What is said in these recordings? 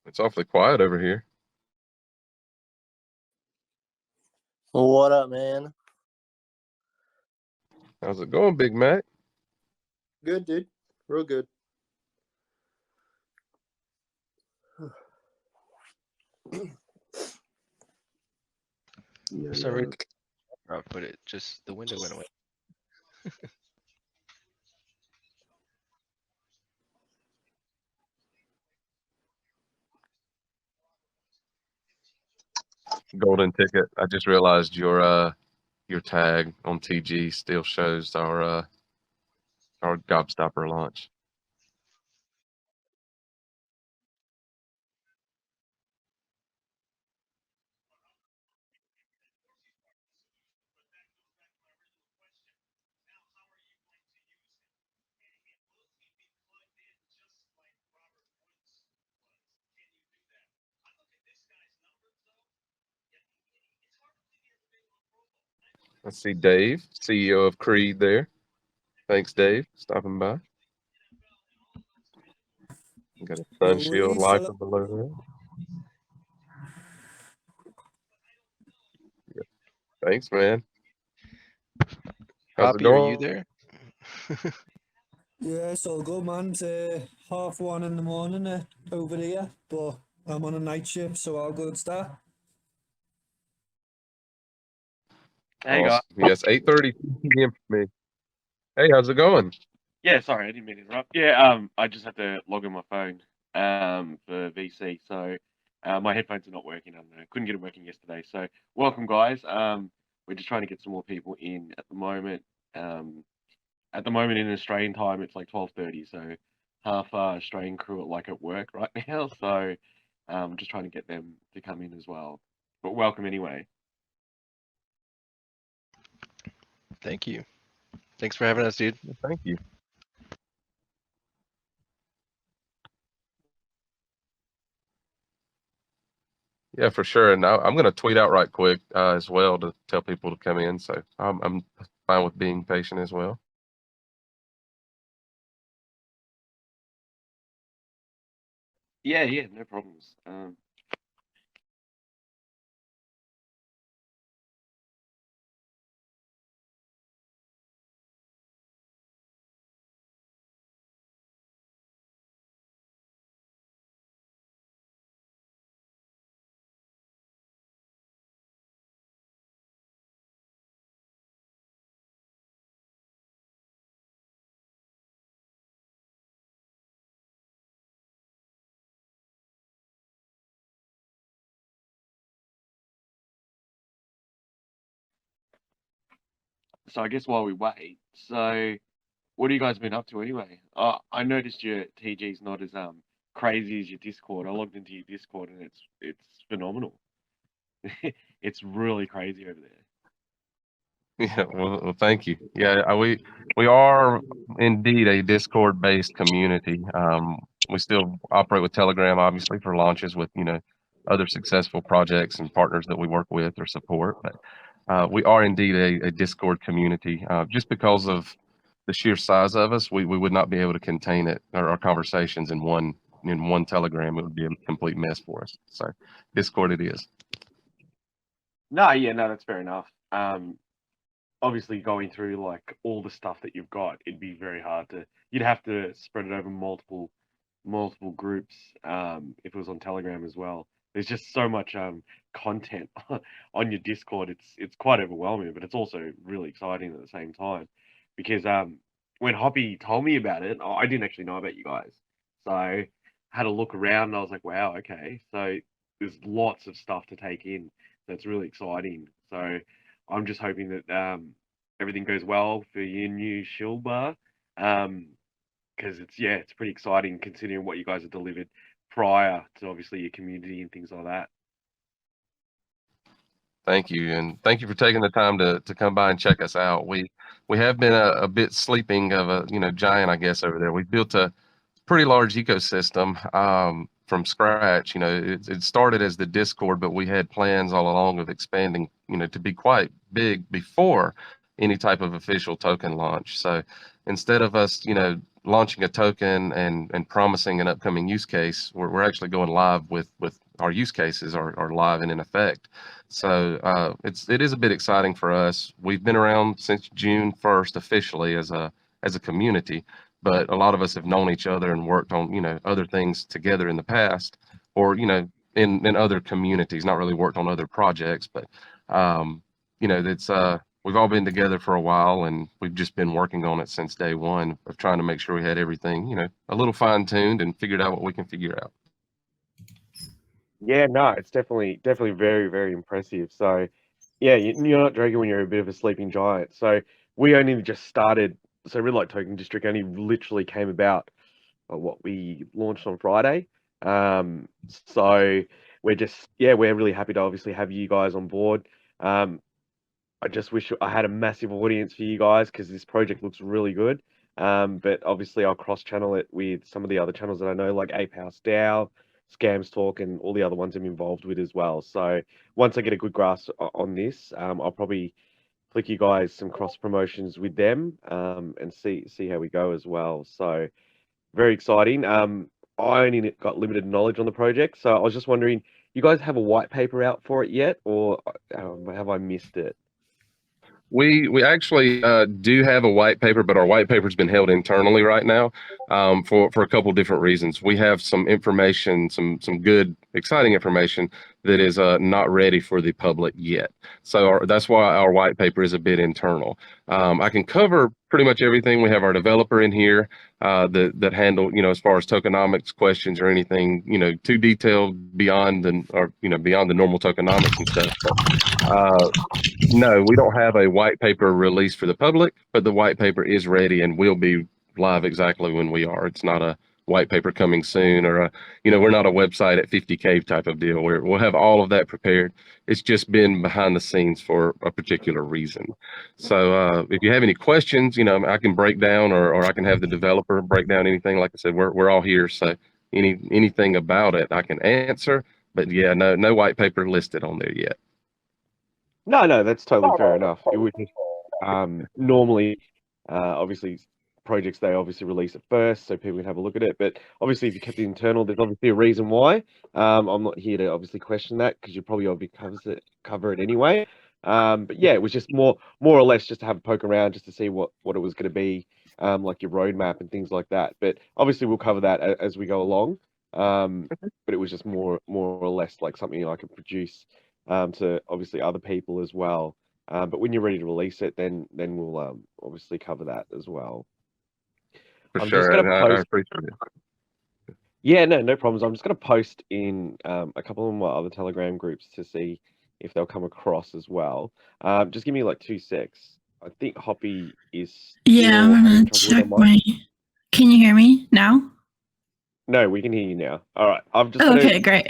It's awfully quiet over here. What up, man? How's it going, Big Mac? Good, dude. Real good. Sorry, I put it. Just the window went away. Golden ticket. I just realized your tag on TG still shows our Gobstopper launch. I see Dave, CEO of Creed there. Thanks, Dave, stopping by. Got a sun shield lifer below there. Yeah. Thanks, man. How's Poppy, it going? are you there? Yeah, it's all good, man. It's 1:30 in the morning over here, but I'm on a night shift, so all good stuff. Hey, guys. Awesome. Yes, 8:30 p.m. for me. Hey, how's it going? Yeah, sorry, I didn't mean to interrupt. Yeah, I just had to log on my phone for VC, so my headphones are not working. I don't know. Couldn't get it working yesterday. So welcome, guys. We're just trying to get some more people in at the moment. At the moment in Australian time, it's like 12:30, so half Australian crew at work right now. So just trying to get them to come in as well. But welcome anyway. Thank you. Thanks for having us, dude. Thank you. Yeah, for sure. And I'm going to tweet out right quick as well to tell people to come in. So I'm fine with being patient as well. Yeah, no problems. So I guess while we wait, so what have you guys been up to anyway? I noticed your TG's not as crazy as your Discord. I logged into your Discord and it's phenomenal. It's really crazy over there. Yeah, well, thank you. Yeah, we are indeed a Discord-based community. We still operate with Telegram, obviously, for launches with other successful projects and partners that we work with or support. But we are indeed a Discord community. Just because of the sheer size of us, we would not be able to contain it or our conversations in one Telegram. It would be a complete mess for us. So Discord it is. No, that's fair enough. Obviously going through like all the stuff that you've got, it'd be very hard you'd have to spread it over multiple groups if it was on Telegram as well. There's just so much content on your Discord. It's quite overwhelming, but it's also really exciting at the same time because when Hoppy told me about it, I didn't actually know about you guys. So I had a look around and I was like, wow, okay. So there's lots of stuff to take in. That's really exciting. So I'm just hoping that everything goes well for your new shill bar, because it's pretty exciting considering what you guys have delivered prior to obviously your community and things like that. Thank you, and thank you for taking the time to come by and check us out. We have been a bit sleeping of a giant, I guess, over there. We built a pretty large ecosystem from scratch. It started as the Discord, but we had plans all along of expanding, to be quite big before any type of official token launch. So instead of us, launching a token and promising an upcoming use case, we're actually going live with our use cases are live and in effect. So it is a bit exciting for us. We've been around since June 1st officially as a community, but a lot of us have known each other and worked on, you know, other things together in the past, or, you know, in other communities, not really worked on other projects, but you know, it's we've all been together for a while, and we've just been working on it since day one of trying to make sure we had everything, you know, a little fine-tuned and figured out what we can figure out. Yeah, no, it's definitely very, very impressive. So, yeah, you're not joking when you're a bit of a sleeping giant. So we only just started. So Real Light Token District only literally came about. What we launched on Friday. So we're really happy to obviously have you guys on board. I just wish I had a massive audience for you guys because this project looks really good. But obviously I'll cross-channel it with some of the other channels that I know, like Ape House DAO, Scams Talk, and all the other ones I'm involved with as well. So once I get a good grasp on this, I'll probably flick you guys some cross promotions with them, and see how we go as well. So very exciting. I only got limited knowledge on the project, so I was just wondering, you guys have a white paper out for it yet, or have I missed it? We actually do have a white paper, but our white paper's been held internally right now for a couple different reasons. We have some information, some good, exciting information that is not ready for the public yet. So that's why our white paper is a bit internal. I can cover pretty much everything. We have our developer in here that handle, you know, as far as tokenomics questions or anything, you know, too detailed beyond beyond the normal tokenomics and stuff. But, no, we don't have a white paper released for the public, but the white paper is ready and will be live exactly when we are. It's not a white paper coming soon, or we're not a website at 50K type of deal. We'll have all of that prepared. It's just been behind the scenes for a particular reason. So if you have any questions, I can break down, or I can have the developer break down anything. Like I said, we're all here, so anything about it I can answer. But yeah, no white paper listed on there yet. No, that's totally fair enough. It would just normally, obviously, projects they obviously release it first, so people can have a look at it. But obviously, if you kept it internal, there's obviously a reason why. I'm not here to obviously question that, because you probably already cover it anyway. But yeah, it was just more or less just to have a poke around, just to see what it was going to be, like your roadmap and things like that. But obviously, we'll cover that as we go along. But it was just more or less like something I could produce to obviously other people as well. But when you're ready to release it, then we'll obviously cover that as well. For I'm sure, just gonna I post. appreciate it. Yeah, no problems. I'm just gonna post in a couple of my other Telegram groups to see if they'll come across as well. Just give me like 2 secs. I think Hoppy is. Yeah, I'm gonna check my. Can you hear me now? No, we can hear you now. All right, I'm just. Okay, great.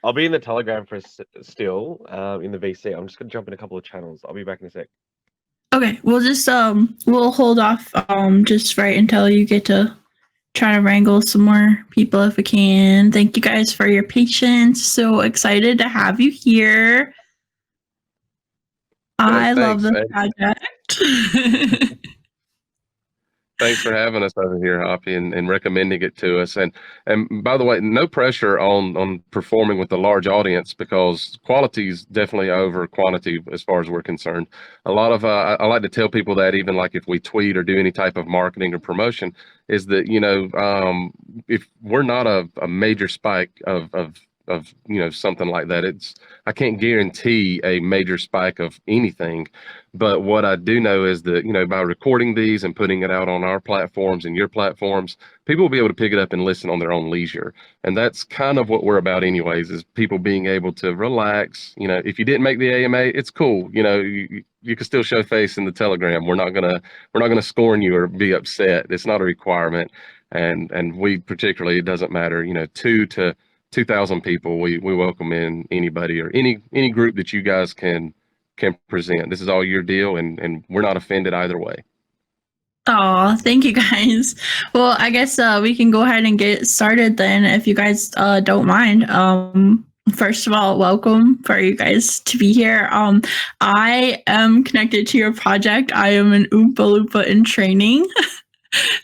I'll be in the Telegram for still in the VC. I'm just gonna jump in a couple of channels. I'll be back in a sec. Okay, we'll just we'll hold off just right until you get to try to wrangle some more people if we can. Thank you guys for your patience. So excited to have you here. I love this project. Thanks for having us over here, Hoppy, and recommending it to us. And by the way, no pressure on performing with a large audience, because quality is definitely over quantity as far as we're concerned. A lot of I like to tell people that, even like if we tweet or do any type of marketing or promotion, is that if we're not a major spike of something like that, I can't guarantee a major spike of anything. But what I do know is that, by recording these and putting it out on our platforms and your platforms, people will be able to pick it up and listen on their own leisure. And that's kind of what we're about anyways, is people being able to relax. If you didn't make the AMA, it's cool. You can still show face in the Telegram. We're not gonna scorn you or be upset. It's not a requirement. And we particularly, it doesn't matter, 2 to 2,000 people, we welcome in anybody or any group that you guys can present. This is all your deal, and we're not offended either way. Oh, thank you guys. Well, I guess we can go ahead and get started then, if you guys don't mind. First of all, welcome for you guys to be here. I am connected to your project. I am an Oompa Loompa in training.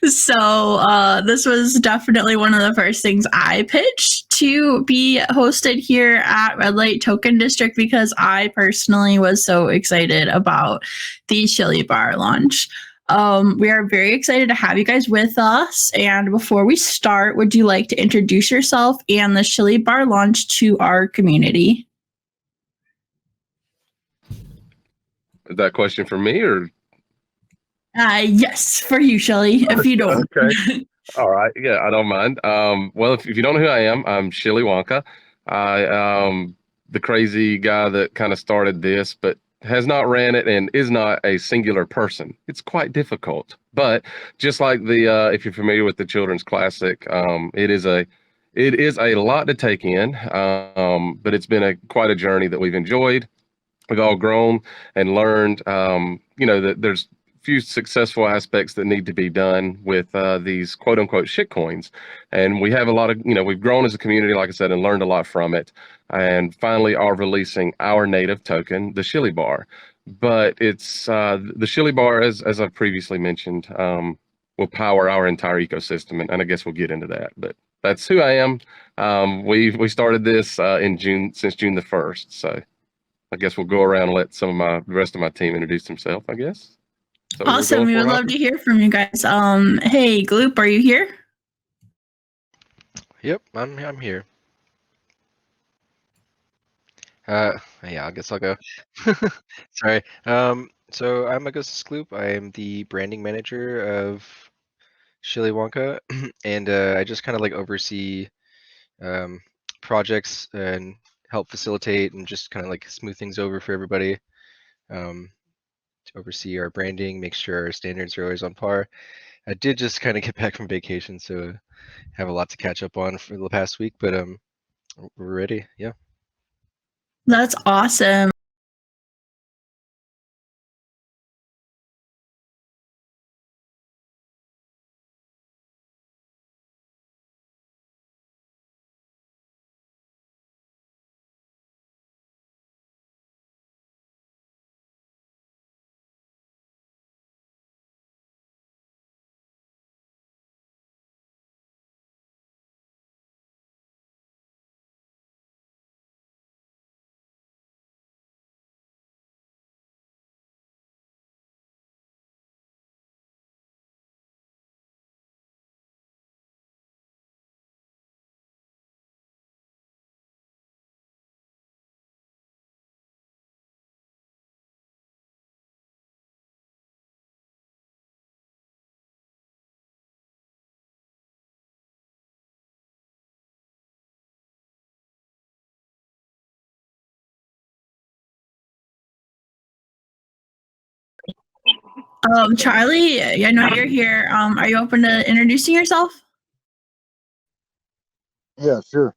So this was definitely one of the first things I pitched to be hosted here at Red Light Token District because I personally was so excited about the Shilly Bar launch. We are very excited to have you guys with us. And before we start, would you like to introduce yourself and the Shilly Bar launch to our community? Is that a question for me or? Yes, for you, Shilly, if you don't. Okay. All right. Yeah, I don't mind. Well, if you don't know who I am, I'm Shilly Wonka. I the crazy guy that kind of started this, but has not ran it and is not a singular person. It's quite difficult. But just like the if you're familiar with the children's classic, it is a lot to take in. But it's been quite a journey that we've enjoyed. We've all grown and learned. That there's few successful aspects that need to be done with these quote unquote shit coins. And we have a lot of, we've grown as a community, like I said, and learned a lot from it. And finally are releasing our native token, the Shilly Bar. But it's the Shilly Bar, as I've previously mentioned, will power our entire ecosystem. And I guess we'll get into that. But that's who I am. We started this since June the 1st. So I guess we'll go around and let the rest of my team introduce themselves, I guess. So Awesome. We would love to hear from you guys. Hey, Gloop, are you here? Yep, I'm here. Yeah, I guess I'll go. Sorry. So I'm Augustus Gloop. I am the branding manager of Shilly Wonka, and I just kind of like oversee projects and help facilitate and just kind of like smooth things over for everybody. To oversee our branding, make sure our standards are always on par. I did just kind of get back from vacation, so have a lot to catch up on for the past week, but we're ready. Yeah. That's awesome. Charlie, I know you're here. Are you open to introducing yourself? Yeah, sure.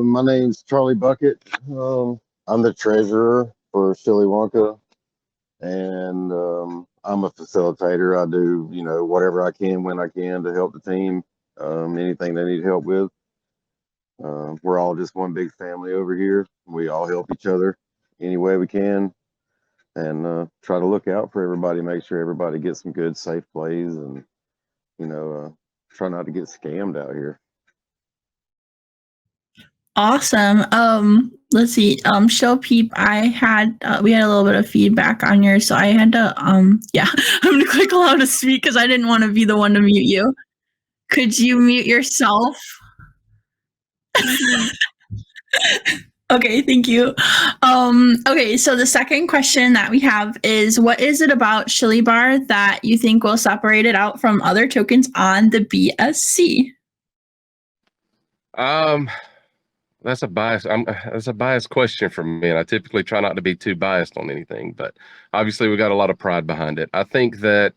My name's Charlie Bucket. I'm the treasurer for Shilly Wonka, and I'm a facilitator. I do, whatever I can when I can to help the team. Anything they need help with. We're all just one big family over here. We all help each other any way we can, and try to look out for everybody, make sure everybody gets some good, safe plays, and try not to get scammed out here. Awesome. Let's see. Show Peep, we had a little bit of feedback on yours, so I had to yeah, I'm gonna click allow to speak because I didn't want to be the one to mute you. Could you mute yourself? Okay, thank you. Okay, so the second question that we have is, what is it about Shilly Bar that you think will separate it out from other tokens on the BSC? That's a biased question for me, and I typically try not to be too biased on anything, but obviously we got a lot of pride behind it. I think that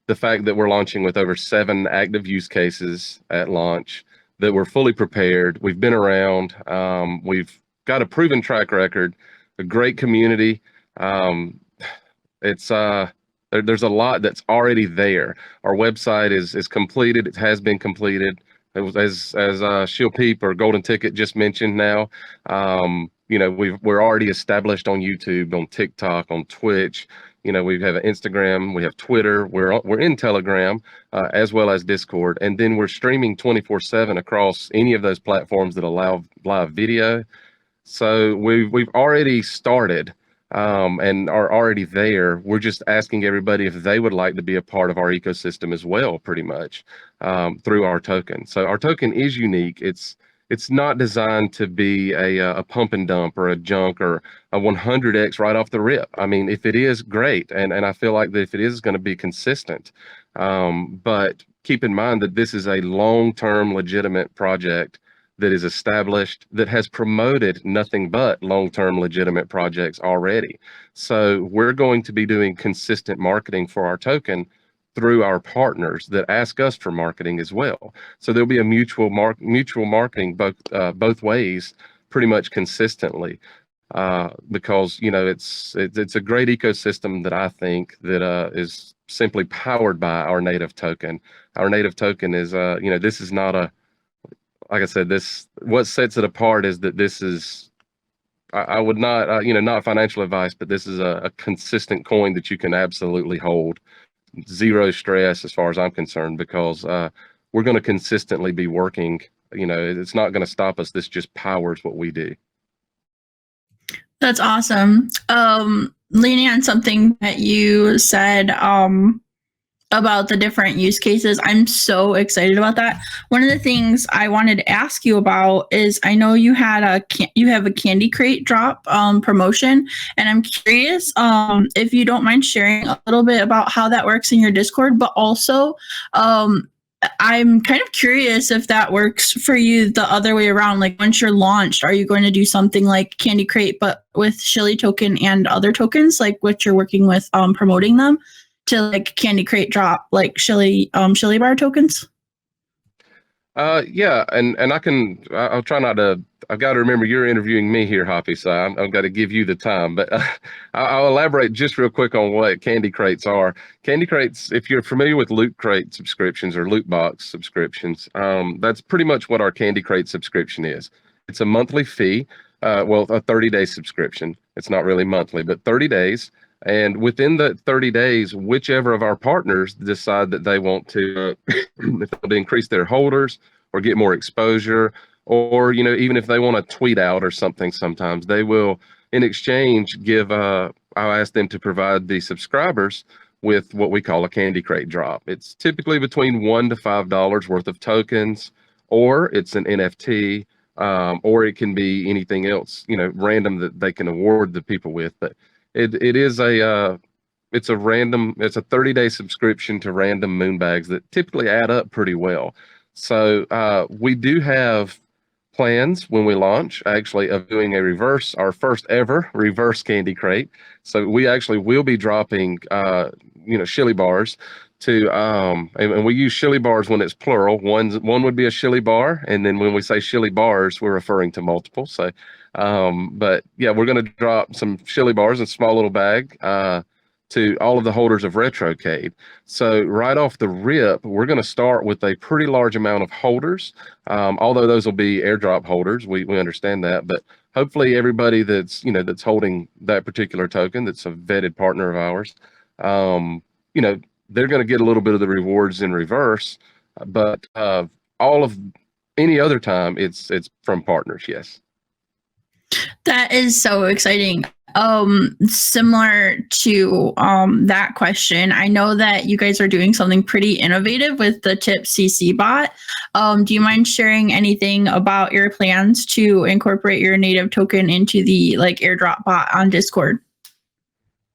the fact that we're launching with over 7 active use cases at launch, that we're fully prepared, we've been around, we've got a proven track record, a great community. There's a lot that's already there. Our website is completed. It has been completed. It was as Shield Peep or Golden Ticket just mentioned now. We're already established on YouTube, on TikTok, on Twitch. You know, we have Instagram, we have Twitter, we're in Telegram, as well as Discord, and then we're streaming 24/7 across any of those platforms that allow live video. So we've already started, and are already there. We're just asking everybody if they would like to be a part of our ecosystem as well, pretty much, through our token. So our token is unique. It's not designed to be a pump and dump or a junk or a 100x right off the rip. I mean, if it is, great, and I feel like that if it is going to be consistent, but keep in mind that this is a long-term legitimate project that is established, that has promoted nothing but long-term legitimate projects already. So we're going to be doing consistent marketing for our token through our partners that ask us for marketing as well. So there'll be a mutual marketing both ways, pretty much consistently, because you know it's a great ecosystem that I think that is simply powered by our native token. Our native token is you know, this is not a, like I said, what sets it apart is that this is, I would not, you know, not financial advice, but this is a consistent coin that you can absolutely hold. Zero stress as far as I'm concerned, because we're going to consistently be working. You know, it's not going to stop us. This just powers what we do. That's awesome. Leaning on something that you said, about the different use cases. I'm so excited about that. One of the things I wanted to ask you about is, I know you have a candy crate drop promotion, and I'm curious if you don't mind sharing a little bit about how that works in your Discord, but also I'm kind of curious if that works for you the other way around. Like, once you're launched, are you going to do something like Candy Crate but with Shilly token and other tokens, like what you're working with promoting them to, like Candy Crate drop like Shilly bar tokens? Yeah, and I'll try not to. I've got to remember you're interviewing me here, Hoppy, so I've got to give you the time. But I'll elaborate just real quick on what Candy Crates are. Candy Crates, if you're familiar with Loot Crate subscriptions or Loot Box subscriptions, that's pretty much what our Candy Crate subscription is. It's a monthly fee, well, a 30-day subscription. It's not really monthly, but 30 days. And within the 30 days, whichever of our partners decide that they want to, increase their holders or get more exposure, or, you know, even if they want to tweet out or something, sometimes they will, in exchange, I'll ask them to provide the subscribers with what we call a Candy Crate drop. It's typically between $1 to $5 worth of tokens, or it's an NFT, or it can be anything else, you know, random that they can award the people with. But it's a 30-day subscription to random moonbags that typically add up pretty well. So we do have plans when we launch, actually, of doing our first ever reverse Candy Crate. So we actually will be dropping Shilly bars to and we use Shilly bars when it's plural. One would be a Shilly bar, and then when we say Shilly bars, we're referring to multiple. So but yeah, we're going to drop some Shilly bars in a small little bag to all of the holders of Retrocade. So right off the rip, we're going to start with a pretty large amount of holders, although those will be airdrop holders. We understand that, but hopefully everybody that's holding that particular token, that's a vetted partner of ours, they're going to get a little bit of the rewards in reverse, but all of any other time, it's from partners. Yes. That is so exciting. Similar to that question, I know that you guys are doing something pretty innovative with the Tip CC bot. Do you mind sharing anything about your plans to incorporate your native token into the airdrop bot on Discord?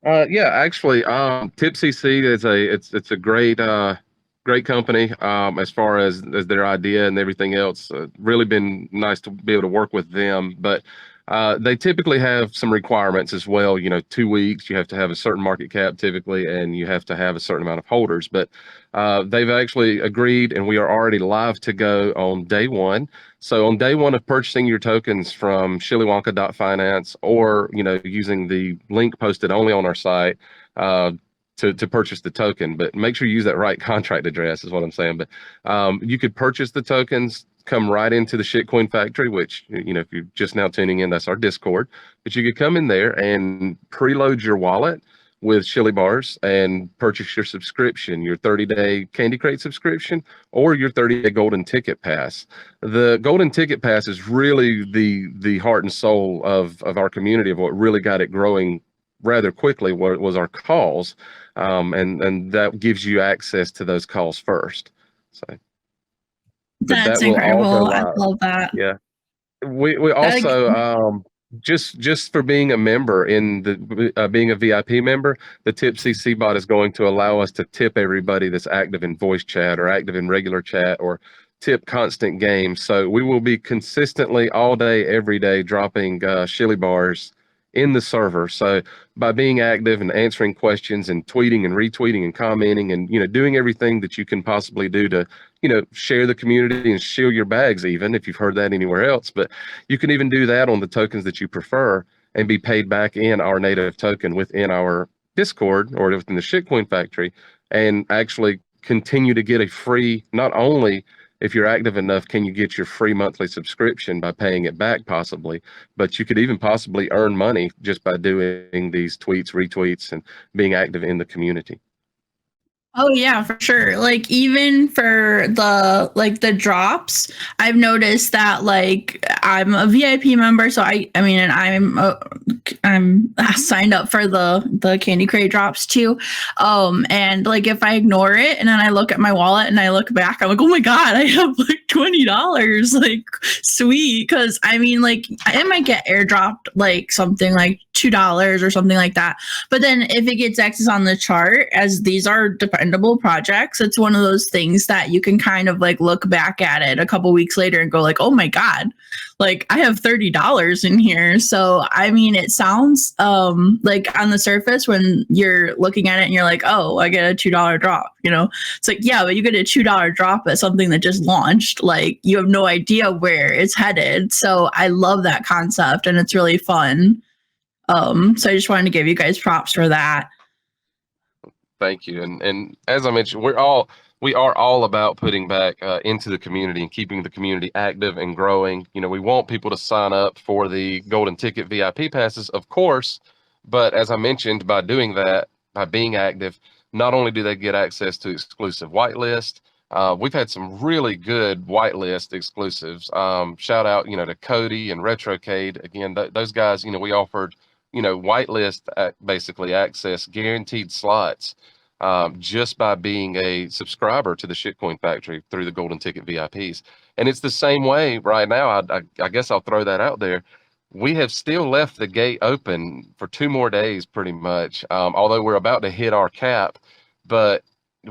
Yeah, actually, Tip CC is it's a great company as far as their idea and everything else. Really been nice to be able to work with them, but they typically have some requirements as well. 2 weeks, you have to have a certain market cap typically, and you have to have a certain amount of holders. But they've actually agreed, and we are already live to go on day one. So on day one of purchasing your tokens from shillywonka.finance, or using the link posted only on our site to purchase the token, but make sure you use that right contract address is what I'm saying. But you could purchase the tokens, come right into the Shitcoin factory, which, if you're just now tuning in, that's our Discord. But you could come in there and preload your wallet with Shilly Bars and purchase your subscription, your 30-day Candy Crate subscription, or your 30-day Golden Ticket Pass. The Golden Ticket Pass is really the heart and soul of our community, of what really got it growing rather quickly, was our calls, and that gives you access to those calls first. So, but That's that will all go incredible. I live. love that. Yeah. We also just for being a member in the being a VIP member, the Tip CC bot is going to allow us to tip everybody that's active in voice chat or active in regular chat or tip constant games. So we will be consistently all day, every day dropping Shilly Bars in the server. So by being active and answering questions and tweeting and retweeting and commenting and doing everything that you can possibly do to share the community and shill your bags, even if you've heard that anywhere else. But you can even do that on the tokens that you prefer and be paid back in our native token within our Discord or within the Shitcoin factory, and actually continue to get a free, not only if you're active enough can you get your free monthly subscription by paying it back possibly, but you could even possibly earn money just by doing these tweets, retweets, and being active in the community. Oh yeah, for sure. Like even for the drops, I've noticed that like I'm a VIP member, so I mean, and I'm signed up for the Candy Crate drops too. And like if I ignore it and then I look at my wallet and I look back, I'm like, oh my god, I have like $20. Like sweet, because I mean, like I might get airdropped like something like $2 or something like that. But then if it gets access on the chart, as these are dependable projects, it's one of those things that you can kind of like look back at it a couple weeks later and go like, oh my god, like I have $30 in here. So I mean, it sounds like on the surface when you're looking at it and you're like, oh, I get a $2 drop, it's like, yeah, but you get a $2 drop at something that just launched. Like you have no idea where it's headed. So I love that concept and it's really fun. So I just wanted to give you guys props for that. Thank you. And as I mentioned, we are all about putting back into the community and keeping the community active and growing. We want people to sign up for the Golden Ticket VIP passes, of course, but as I mentioned, by doing that, by being active, not only do they get access to exclusive whitelist, we've had some really good whitelist exclusives. Shout out, to Cody and Retrocade. Again, those guys, we offered whitelist basically access, guaranteed slots, just by being a subscriber to the Shitcoin factory through the Golden Ticket VIPs. And it's the same way right now. I guess I'll throw that out there. We have still left the gate open for 2 more days, pretty much, although we're about to hit our cap. But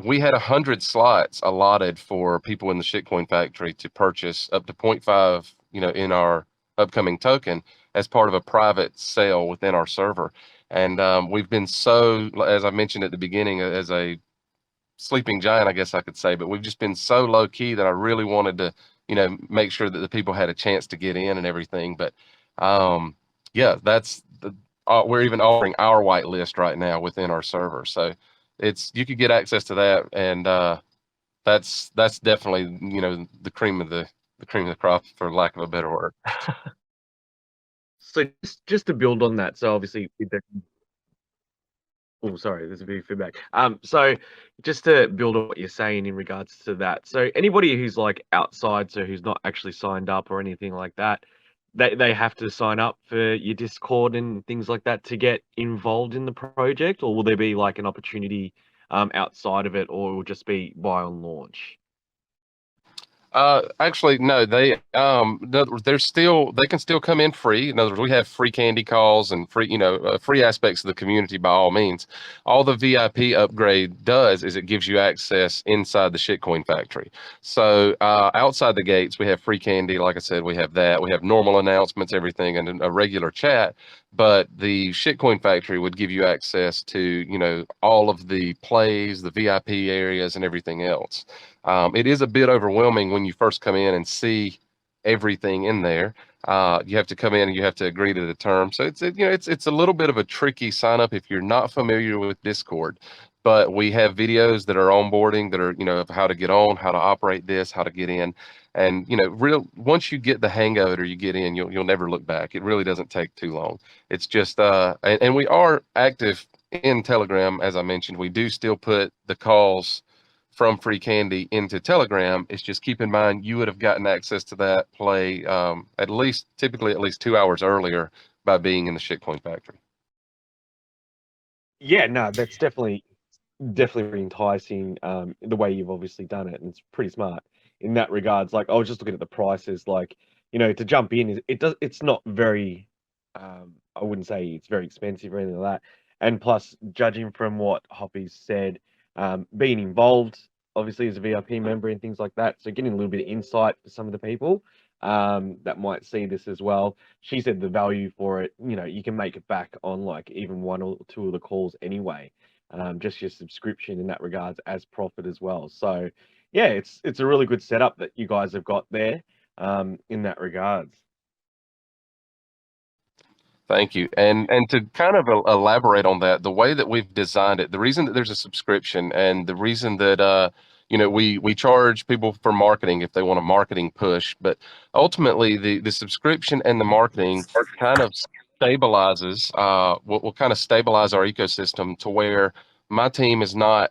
we had 100 slots allotted for people in the Shitcoin factory to purchase up to 0.5, in our upcoming token as part of a private sale within our server. And we've been so, as I mentioned at the beginning, as a sleeping giant, I guess I could say, but we've just been so low key that I really wanted to, make sure that the people had a chance to get in and everything. But yeah, that's we're even offering our whitelist right now within our server. So you could get access to that. And that's definitely, the cream of the crop, for lack of a better word. So just to build on that, so obviously, oh, sorry, there's a bit of feedback. So just to build on what you're saying in regards to that, so anybody who's like outside, so who's not actually signed up or anything like that, they have to sign up for your Discord and things like that to get involved in the project, or will there be like an opportunity outside of it, or it will just be buy on launch? Actually, no, they can still come in free. In other words, we have free candy calls and free, free aspects of the community by all means. All the VIP upgrade does is it gives you access inside the Shitcoin factory. So outside the gates, we have free candy. Like I said, we have that. We have normal announcements, everything, and a regular chat. But the Shitcoin factory would give you access to, all of the plays, the VIP areas, and everything else. It is a bit overwhelming when you first come in and see everything in there. You have to come in and you have to agree to the terms. So it's a little bit of a tricky sign up if you're not familiar with Discord. But we have videos that are onboarding that are, of how to get on, how to operate this, how to get in. And, once you get the hang of it or you get in, you'll never look back. It really doesn't take too long. It's just, and we are active in Telegram, as I mentioned, we do still put the calls from Free Candy into Telegram. It's just keep in mind you would have gotten access to that play typically at least 2 hours earlier by being in the shitcoin factory. Yeah, no, that's definitely very enticing. The way you've obviously done it, and it's pretty smart in that regards. Like I was just looking at the prices, like to jump in, it's not very. I wouldn't say it's very expensive or anything like that. And plus, judging from what Hoppy's said, being involved obviously as a VIP member and things like that, so getting a little bit of insight for some of the people that might see this as well. She said the value for it, you can make it back on like even one or two of the calls anyway. Just your subscription in that regards as profit as well. So yeah, it's a really good setup that you guys have got there in that regards. Thank you. And to kind of elaborate on that, the way that we've designed it, the reason that there's a subscription and the reason that we charge people for marketing if they want a marketing push, but ultimately the subscription and the marketing kind of stabilizes will kind of stabilize our ecosystem to where my team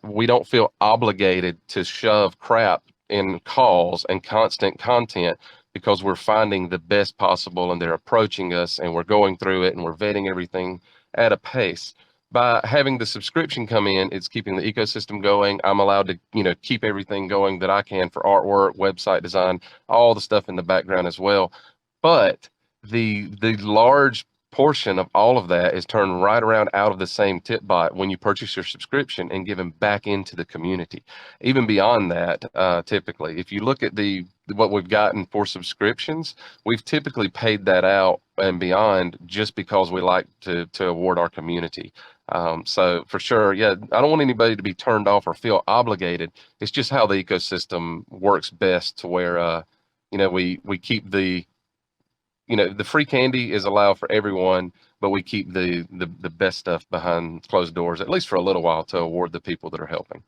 we don't feel obligated to shove crap in calls and constant content, because we're finding the best possible and they're approaching us and we're going through it and we're vetting everything at a pace. By having the subscription come in, it's keeping the ecosystem going. I'm allowed to, keep everything going that I can for artwork, website design, all the stuff in the background as well. But the large portion of all of that is turned right around out of the same tip bot when you purchase your subscription and given back into the community. Even beyond that, typically, if you look at what we've gotten for subscriptions, we've typically paid that out and beyond just because we like to award our community. So for sure, yeah, I don't want anybody to be turned off or feel obligated. It's just how the ecosystem works best to where, we keep the free candy is allowed for everyone, but we keep the best stuff behind closed doors, at least for a little while, to award the people that are helping.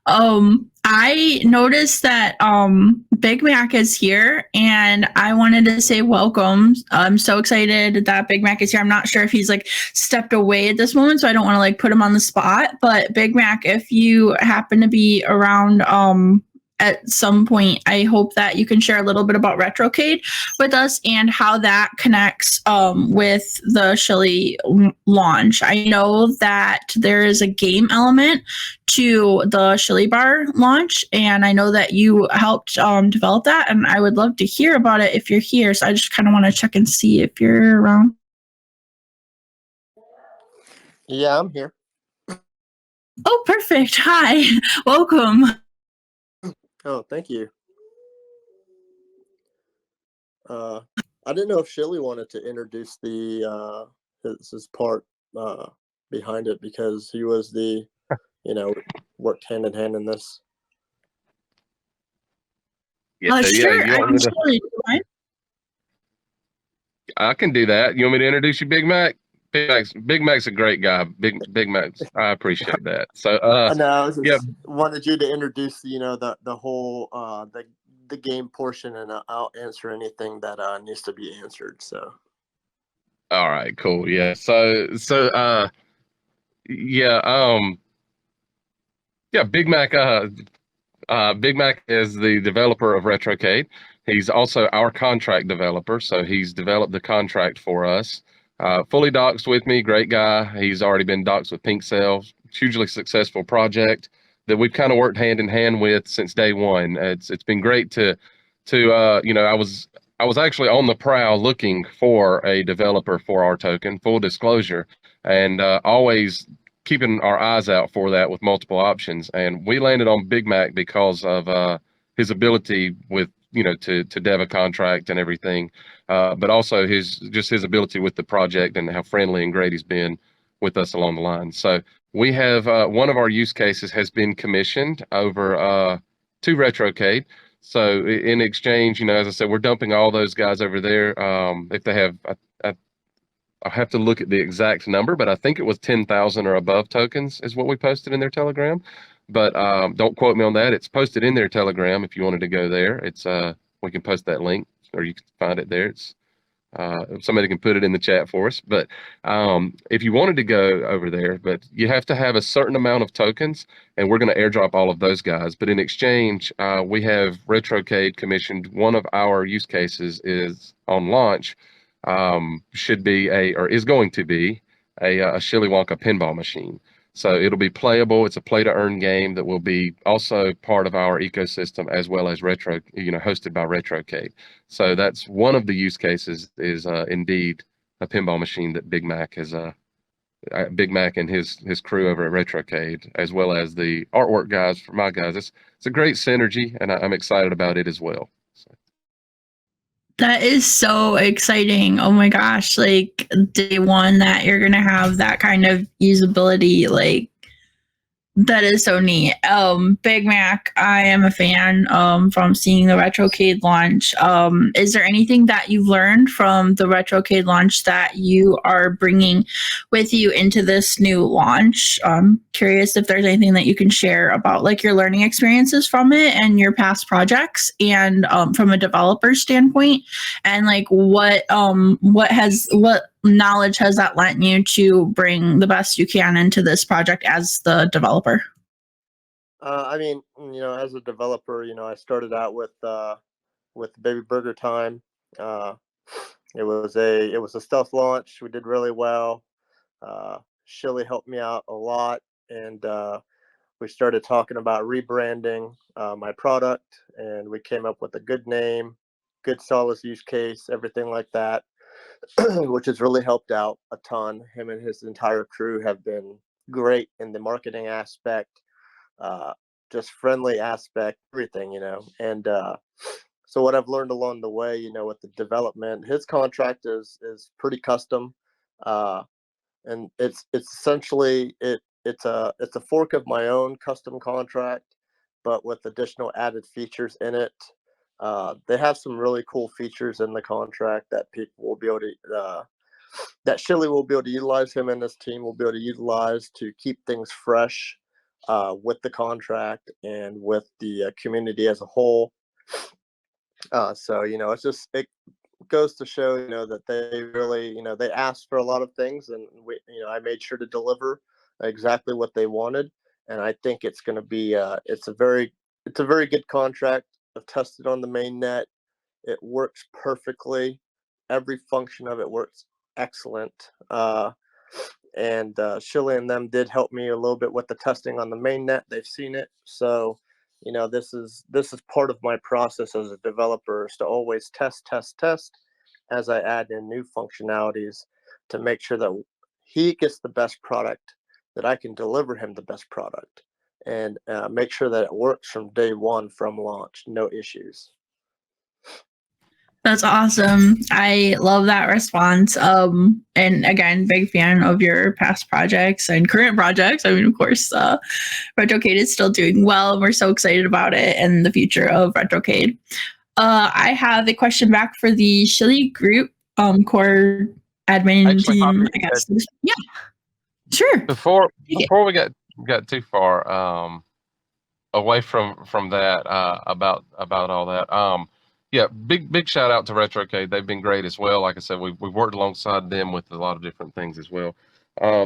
I noticed that Big Mac is here, and I wanted to say welcome. I'm so excited that Big Mac is here. I'm not sure if he's like stepped away at this moment, so I don't want to like put him on the spot. But Big Mac, if you happen to be around at some point, I hope that you can share a little bit about Retrocade with us and how that connects with the Shilly launch. I know that there is a game element to the Shilly Bar launch, and I know that you helped develop that, and I would love to hear about it if you're here. So I just kind of want to check and see if you're around. Yeah, I'm here. Oh, perfect. Hi. Welcome. Oh, thank you. I didn't know if Shilly wanted to introduce his part behind it, because he was worked hand in hand in this. Sure. I can do that. You want me to introduce you, Big Mac? Big Mac's a great guy. Big Mac's. I appreciate that. So, no, wanted you to introduce, the whole the game portion, and I'll answer anything that needs to be answered. So. All right, cool. Yeah. Big Mac. Big Mac is the developer of Retrocade. He's also our contract developer, so he's developed the contract for us. Fully doxed with me, great guy. He's already been doxed with Pink Cell, hugely successful project that we've kind of worked hand in hand with since day one. It's been great to I was actually on the prowl looking for a developer for our token, full disclosure, and always keeping our eyes out for that with multiple options. And we landed on Big Mac because of his ability with to dev a contract and everything, but also his ability with the project and how friendly and great he's been with us along the line. So we have one of our use cases has been commissioned over to Retrocade. So in exchange, as I said, we're dumping all those guys over there. If they have, I'll have to look at the exact number, but I think it was 10,000 or above tokens is what we posted in their Telegram. But don't quote me on that. It's posted in their Telegram. If you wanted to go there, it's we can post that link, or you can find it there. It's somebody can put it in the chat for us. But if you wanted to go over there, but you have to have a certain amount of tokens, and we're going to airdrop all of those guys. But in exchange, we have Retrocade commissioned. One of our use cases is on launch, should be is going to be a Shilly Wonka pinball machine. So it'll be playable. It's a play to earn game that will be also part of our ecosystem, as well as hosted by Retrocade. So that's one of the use cases, is indeed a pinball machine that Big Mac and his crew over at Retrocade, as well as the artwork guys for my guys. It's a great synergy, and I'm excited about it as well. So. That is so exciting. Oh my gosh, like day one that you're gonna have that kind of usability, like that is so neat. Big Mac, I am a fan from seeing the Retrocade launch. Is there anything that you've learned from the Retrocade launch that you are bringing with you into this new launch? Curious if there's anything that you can share about like your learning experiences from it and your past projects, and from a developer standpoint, and like what knowledge has that lent you to bring the best you can into this project as the developer? I mean, as a developer, I started out with Baby Burger Time. It was a stealth launch. We did really well. Shilly helped me out a lot, and we started talking about rebranding my product, and we came up with a good name, good solid use case, everything like that. Which has really helped out a ton. Him and his entire crew have been great in the marketing aspect, just friendly aspect, everything, And so what I've learned along the way, with the development, his contract is pretty custom, and it's essentially it's a fork of my own custom contract, but with additional added features in it. They have some really cool features in the contract that people will be able to, that Shilly will be able to utilize, him and his team will be able to utilize to keep things fresh with the contract and with the community as a whole. So, it goes to show, that they really, they asked for a lot of things, and I made sure to deliver exactly what they wanted. And I think it's going to be, it's a very good contract. I've tested on the main net. It works perfectly. Every function of it works excellent. And Shilly and them did help me a little bit with the testing on the main net. They've seen it. So, this is part of my process as a developer, is to always test as I add in new functionalities to make sure that he gets the best product, that I can deliver him the best product, and make sure that it works from day one, from launch, no issues. That's awesome. I love that response. And again, big fan of your past projects and current projects. I mean, of course, Retrocade is still doing well. We're so excited about it and the future of Retrocade. I have a question back for the Shilly group core admin team, I guess. Yeah, sure. Before we got too far away from that about all that, yeah, big shout out to Retrocade. They've been great as well. Like I said, we've worked alongside them with a lot of different things as well.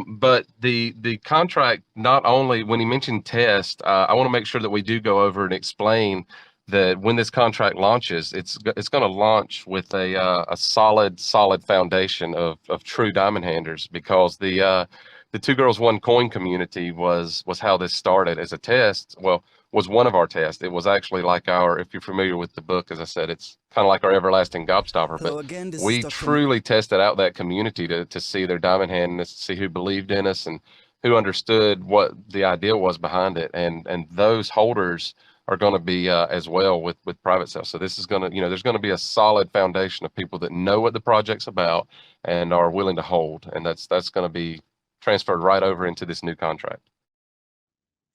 But the contract, not only when he mentioned test, I want to make sure that we do go over and explain that when this contract launches, it's going to launch with a solid foundation of true diamond handers, because the Two Girls One Coin community was how this started as a test. Well, was one of our tests. It was actually like if you're familiar with the book, as I said, it's kind of like our everlasting gobstopper. Hello but again, we truly tested out that community to see their diamond hand, and to see who believed in us and who understood what the idea was behind it. And those holders are going to be as well with private sales. So this is going to, there's going to be a solid foundation of people that know what the project's about and are willing to hold, and that's going to be transferred right over into this new contract.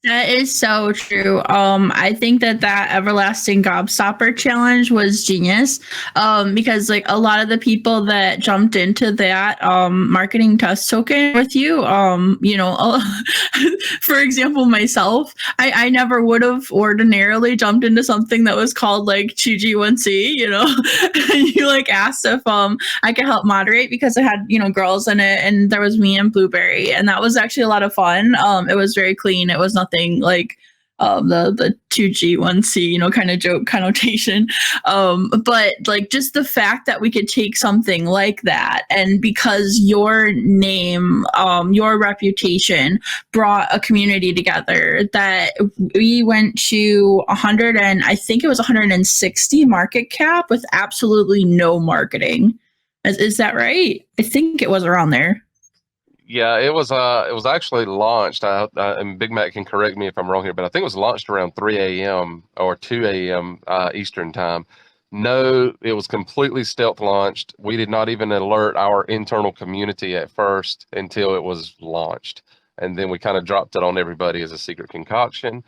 That is so true. I think that everlasting gobstopper challenge was genius. Because like a lot of the people that jumped into that marketing test token with you, for example, myself, I never would have ordinarily jumped into something that was called like 2G1C, and you like asked if I could help moderate because it had, girls in it, and there was me and Blueberry, and that was actually a lot of fun. It was very clean. It was nothing like the 2G1C, kind of joke connotation. But like just the fact that we could take something like that, and because your name, your reputation brought a community together, that we went to 100 and I think it was 160 market cap with absolutely no marketing. Is that right? I think it was around there. Yeah, it was actually launched. And Big Mac can correct me if I'm wrong here, but I think it was launched around 3 a.m. or 2 a.m. Eastern time. No, it was completely stealth launched. We did not even alert our internal community at first until it was launched, and then we kind of dropped it on everybody as a secret concoction.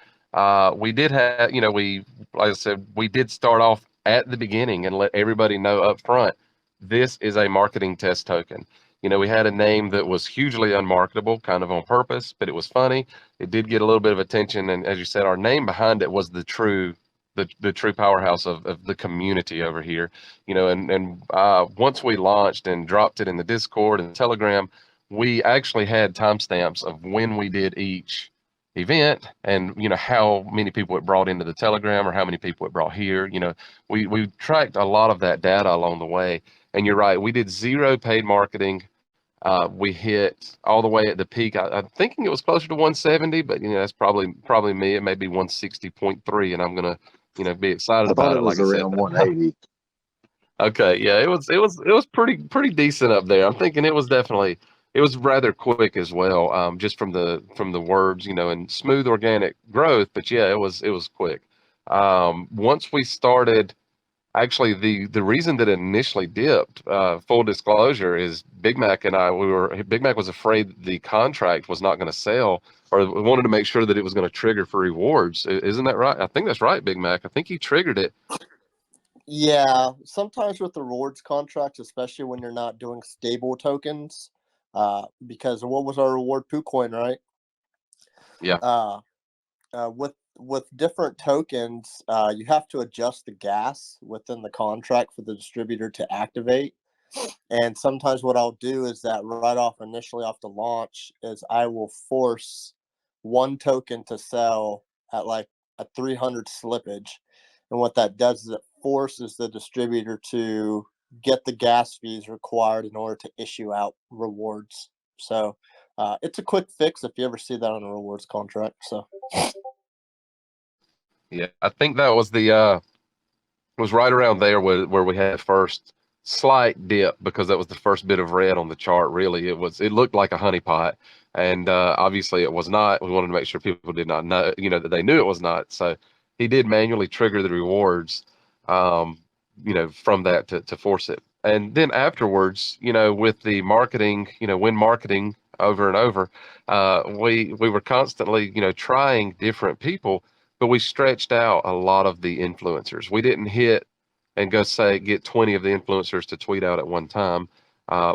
We did have, like I said, we did start off at the beginning and let everybody know up front, this is a marketing test token. We had a name that was hugely unmarketable, kind of on purpose, but it was funny. It did get a little bit of attention, and as you said, our name behind it was the true powerhouse of the community over here. And once we launched and dropped it in the Discord and Telegram, we actually had timestamps of when we did each event, and how many people it brought into the Telegram or how many people it brought here. We tracked a lot of that data along the way. And you're right, we did 0 paid marketing. We hit all the way at the peak. I'm thinking it was closer to 170, but that's probably me. It may be 160.3, and I'm gonna be excited I about thought it. it was Like I said, around 180. okay, yeah, it was pretty decent up there. I'm thinking it was rather quick as well, just from the words, and smooth organic growth. But yeah, it was quick. Once we started. Actually, the reason that it initially dipped, full disclosure, is Big Mac and I, Big Mac was afraid the contract was not going to sell, or wanted to make sure that it was going to trigger for rewards. Isn't that right? I think that's right, Big Mac. I think he triggered it. Yeah, sometimes with the rewards contracts, especially when you're not doing stable tokens, because what was our reward? tcoin, right? Yeah. With different tokens, you have to adjust the gas within the contract for the distributor to activate. And sometimes what I'll do is that initially off the launch is I will force one token to sell at like a 300 slippage. And what that does is it forces the distributor to get the gas fees required in order to issue out rewards. So it's a quick fix if you ever see that on a rewards contract. So Yeah, I think that was right around there where we had the first slight dip, because that was the first bit of red on the chart. Really, it looked like a honeypot, and obviously it was not. We wanted to make sure people did not know, that they knew it was not. So he did manually trigger the rewards, from that to force it. And then afterwards, with the marketing, when marketing over and over, we were constantly, trying different people, but we stretched out a lot of the influencers. We didn't hit and get 20 of the influencers to tweet out at one time.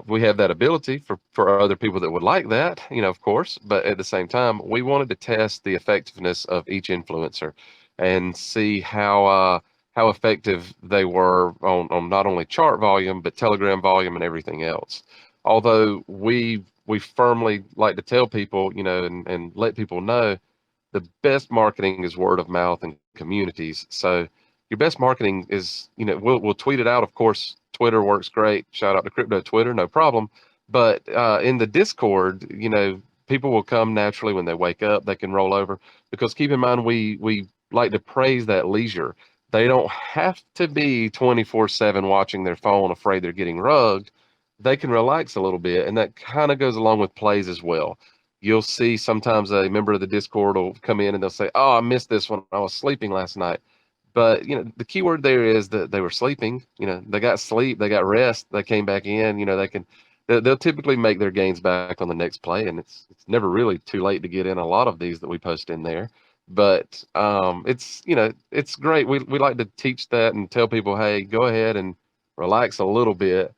We have that ability for other people that would like that, of course, but at the same time, we wanted to test the effectiveness of each influencer and see how effective they were on not only chart volume, but Telegram volume and everything else. Although we firmly like to tell people, and let people know, the best marketing is word of mouth and communities. So your best marketing is, we'll tweet it out. Of course, Twitter works great. Shout out to crypto Twitter, no problem. But in the Discord, people will come naturally when they wake up. They can roll over, because keep in mind, we like to praise that leisure. They don't have to be 24/7 watching their phone, afraid they're getting rugged. They can relax a little bit, and that kind of goes along with plays as well. you'll see sometimes a member of the Discord will come in and they'll say, "Oh, I missed this one. I was sleeping last night." But the key word there is that they were sleeping. They got sleep, they got rest, they came back in. They'll typically make their gains back on the next play, and it's never really too late to get in a lot of these that we post in there. But it's great. We like to teach that and tell people, hey, go ahead and relax a little bit.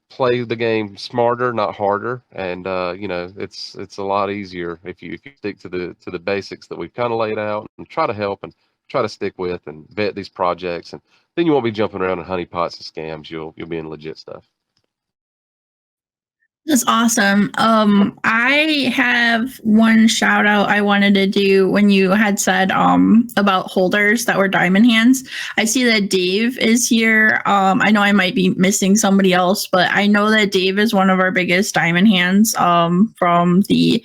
Play the game smarter, not harder, and it's a lot easier if you stick to the basics that we've kind of laid out and try to help and try to stick with and vet these projects, and then you won't be jumping around in honeypots and scams. You'll be in legit stuff. That's awesome. I have one shout out I wanted to do when you had said about holders that were diamond hands. I see that Dave is here. I know I might be missing somebody else, but I know that Dave is one of our biggest diamond hands from the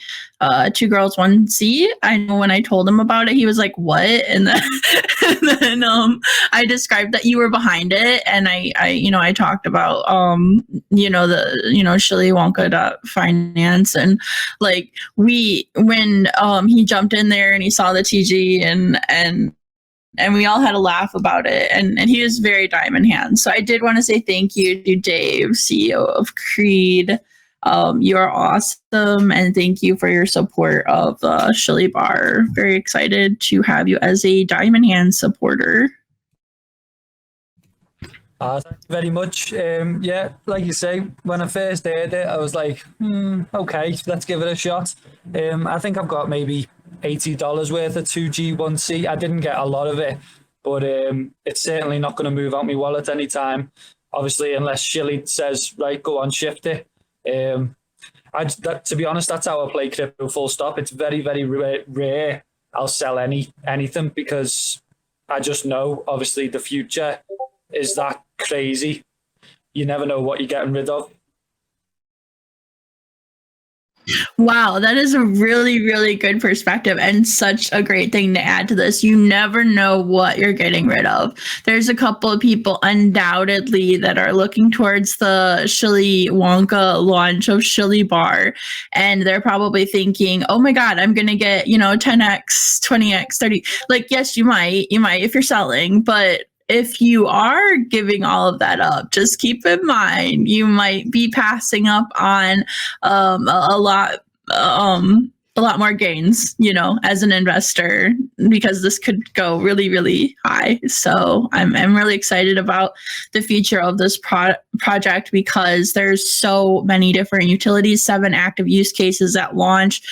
2 Girls 1 C. I know when I told him about it, he was like, "What?" And then, I described that you were behind it, and I talked about Shilly Wonka finance, and like when he jumped in there and he saw the TG and we all had a laugh about it, and he was very diamond hands. So I did want to say thank you to Dave, CEO of Creed. You're awesome, and thank you for your support of Shilly Bar. Very excited to have you as a diamond hand supporter. Thank you very much. Yeah, like you say, when I first heard it, I was like, okay, let's give it a shot. I think I've got maybe $80 worth of 2G1C. I didn't get a lot of it, but it's certainly not going to move out my wallet anytime. Obviously, unless Shilly says, right, go on, shift it. To be honest, that's how I play crypto, full stop. It's very, very rare I'll sell anything, because I just know, obviously, the future is that crazy. You never know what you're getting rid of. Wow, that is a really, really good perspective and such a great thing to add to this. You never know what you're getting rid of. There's a couple of people undoubtedly that are looking towards the Shilly Wonka launch of Shilly Bar, and they're probably thinking, oh my God, I'm going to get, 10x, 20x, 30. Like, yes, you might if you're selling, but if you are giving all of that up, just keep in mind you might be passing up on a lot more gains, as an investor, because this could go really, really high. So I'm really excited about the future of this project, because there's so many different utilities, 7 active use cases at launch.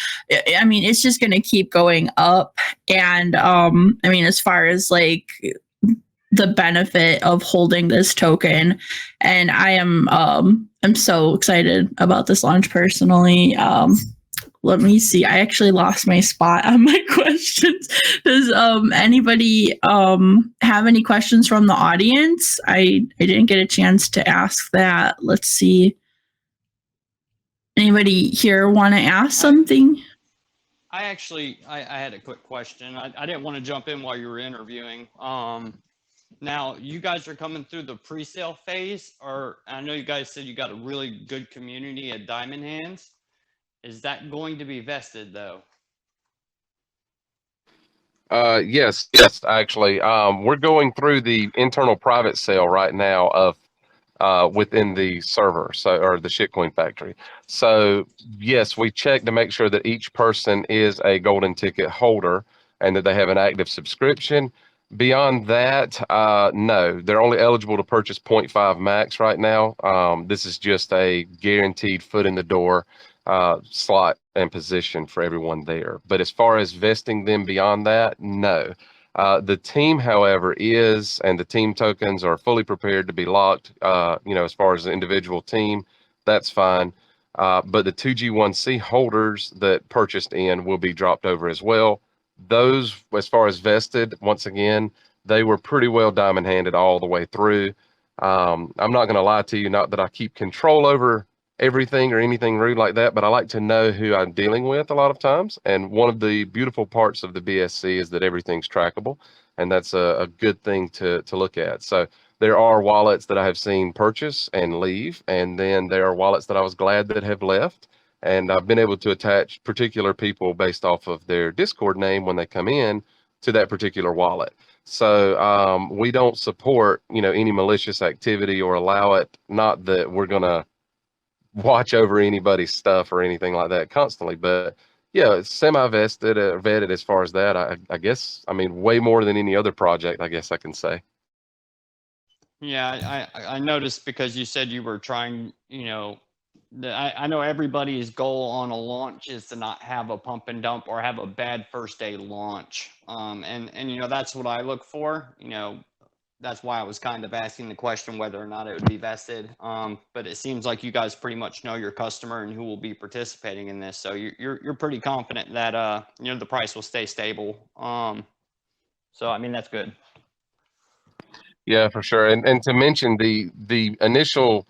I mean, it's just going to keep going up. And as far as like the benefit of holding this token, and I'm so excited about this launch personally. Let me see, I actually lost my spot on my questions. Does anybody have any questions from the audience? I didn't get a chance to ask that. Let's see, anybody here want to ask something? I had a quick question. I didn't want to jump in while you were interviewing. Now, you guys are coming through the pre-sale phase, or I know you guys said you got a really good community at Diamond Hands. Is that going to be vested, though? Yes, actually. We're going through the internal private sale right now of within the server, or the shitcoin factory. So yes, we check to make sure that each person is a golden ticket holder and that they have an active subscription. Beyond that, no, they're only eligible to purchase 0.5 max right now. This is just a guaranteed foot in the door slot and position for everyone there. But as far as vesting them beyond that, no. The team, however, and the team tokens are fully prepared to be locked. As far as the individual team, that's fine. But the 2G1C holders that purchased in will be dropped over as well. Those, as far as vested, once again, they were pretty well diamond handed all the way through. I'm not going to lie to you, not that I keep control over everything or anything rude like that, but I like to know who I'm dealing with a lot of times. And one of the beautiful parts of the BSC is that everything's trackable, and that's a good thing to look at. So there are wallets that I have seen purchase and leave, and then there are wallets that I was glad that have left. And I've been able to attach particular people based off of their Discord name when they come in to that particular wallet. So we don't support, any malicious activity or allow it. Not that we're going to watch over anybody's stuff or anything like that constantly, but yeah, it's semi-vested, vetted as far as that. I guess, way more than any other project, I guess I can say. Yeah, I noticed because you said you were trying, I know everybody's goal on a launch is to not have a pump and dump or have a bad first day launch. And that's what I look for. That's why I was kind of asking the question whether or not it would be vested. But it seems like you guys pretty much know your customer and who will be participating in this. So you're pretty confident that the price will stay stable. So that's good. Yeah, for sure. And to mention the initial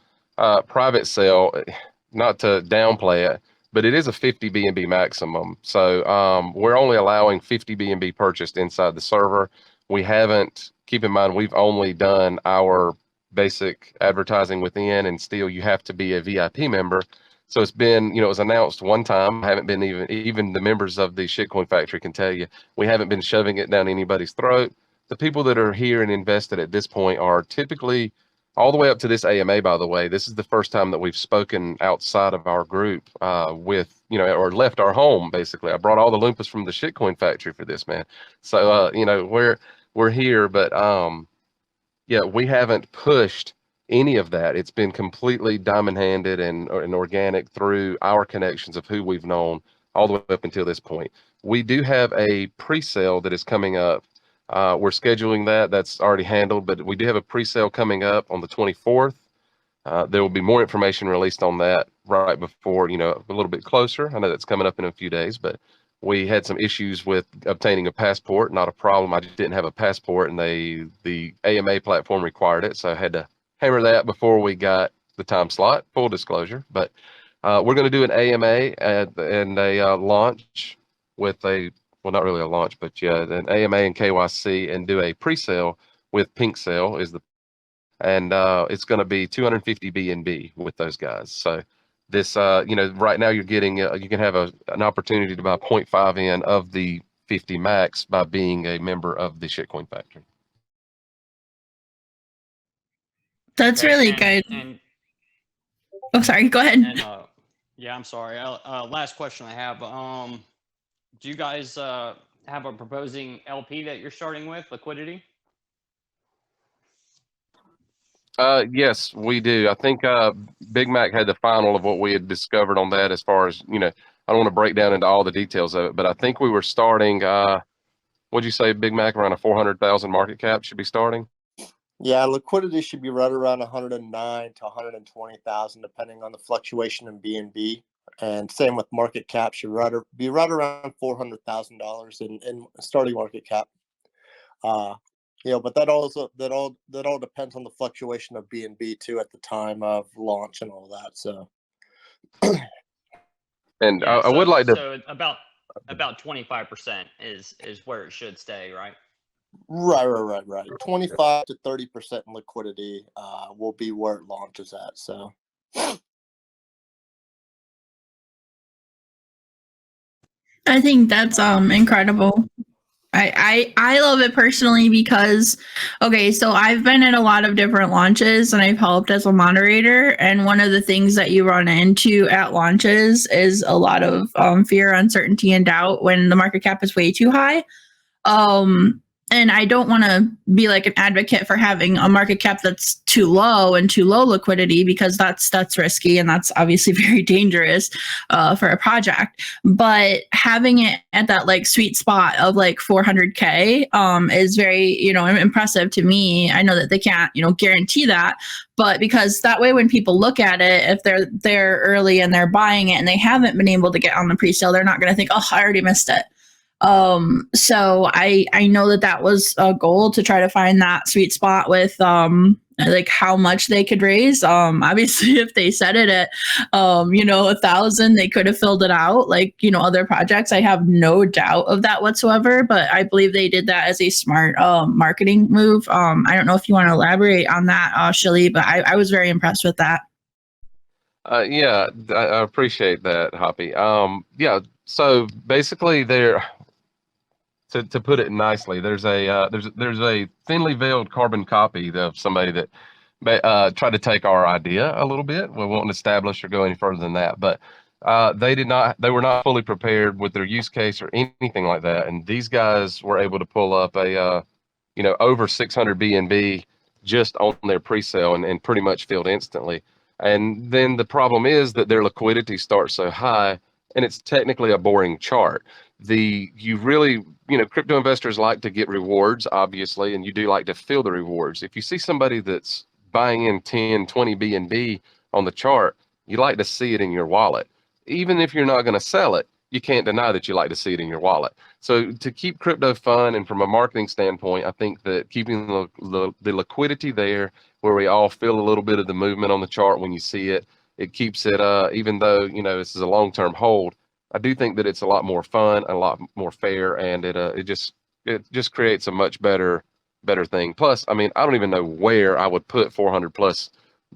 private sale, not to downplay it, but it is a 50 BNB maximum. So we're only allowing 50 BNB purchased inside the server. We haven't, keep in mind, we've only done our basic advertising within, and still you have to be a VIP member. So it's been, it was announced one time. I haven't been even the members of the Shitcoin Factory can tell you, we haven't been shoving it down anybody's throat. The people that are here and invested at this point are typically all the way up to this AMA, by the way. This is the first time that we've spoken outside of our group with, or left our home, basically. I brought all the Loompas from the Shitcoin Factory for this, man. So, we're here, but yeah, we haven't pushed any of that. It's been completely diamond-handed and organic through our connections of who we've known all the way up until this point. We do have a pre-sale that is coming up. We're scheduling that. That's already handled, but we do have a pre-sale coming up on the 24th. There will be more information released on that right before, a little bit closer. I know that's coming up in a few days, but we had some issues with obtaining a passport. Not a problem. I just didn't have a passport, and the AMA platform required it, so I had to hammer that before we got the time slot. Full disclosure, but we're going to do an AMA and a launch with well, not really a launch, but yeah, an AMA and KYC, and do a pre-sale with Pink Sale and it's going to be 250 BNB with those guys. So this, right now you're getting, you can have an opportunity to buy 0.5 in of the 50 max by being a member of the Shitcoin Factory. That's Okay, really and- good. and- Oh, sorry. Go ahead. And yeah, I'm sorry. Last question I have. Do you guys have a proposing LP that you're starting with, liquidity? Yes, we do. I think Big Mac had the final of what we had discovered on that as far as, I don't want to break down into all the details of it, but I think we were starting, what'd you say, Big Mac, around a 400,000 market cap should be starting? Yeah, liquidity should be right around 109 to 120,000, depending on the fluctuation in BNB. And same with market cap, should be right around $400,000 in starting market cap. But that all depends on the fluctuation of BNB too at the time of launch and all that. So, and Yeah, I would like to. So about 25% is where it should stay, right? Right. 25 to 30% in liquidity will be where it launches at. So. I think that's incredible. I love it personally because, okay, so I've been at a lot of different launches and I've helped as a moderator. And one of the things that you run into at launches is a lot of fear, uncertainty, and doubt when the market cap is way too high. And I don't want to be like an advocate for having a market cap that's too low and too low liquidity, because that's risky and that's obviously very dangerous for a project. But having it at that like sweet spot of like 400K is very, impressive to me. I know that they can't, guarantee that, but because that way when people look at it, if they're there early and they're buying it and they haven't been able to get on the pre-sale, they're not going to think, oh, I already missed it. So I know that was a goal, to try to find that sweet spot with like how much they could raise. Obviously if they set it at 1,000, they could have filled it out like other projects. I have no doubt of that whatsoever, but I believe they did that as a smart marketing move. I don't know if you want to elaborate on that, Shilly, but I was very impressed with that. Yeah, I appreciate that, Hoppy. Yeah, so basically, to put it nicely, there's a thinly veiled carbon copy of somebody that tried to take our idea a little bit. We won't establish or go any further than that, but they were not fully prepared with their use case or anything like that. And these guys were able to pull up over 600 BNB just on their pre-sale and pretty much filled instantly. And then the problem is that their liquidity starts so high, and it's technically a boring chart. You really, crypto investors like to get rewards, obviously, and you do like to feel the rewards. If you see somebody that's buying in 10, 20 BNB on the chart, you like to see it in your wallet. Even if you're not going to sell it, you can't deny that you like to see it in your wallet. So to keep crypto fun and from a marketing standpoint, I think that keeping the liquidity there where we all feel a little bit of the movement on the chart when you see it, it keeps it, even though, this is a long-term hold, I do think that it's a lot more fun, a lot more fair, and it just creates a much better thing. Plus, I mean, I don't even know where I would put 400 plus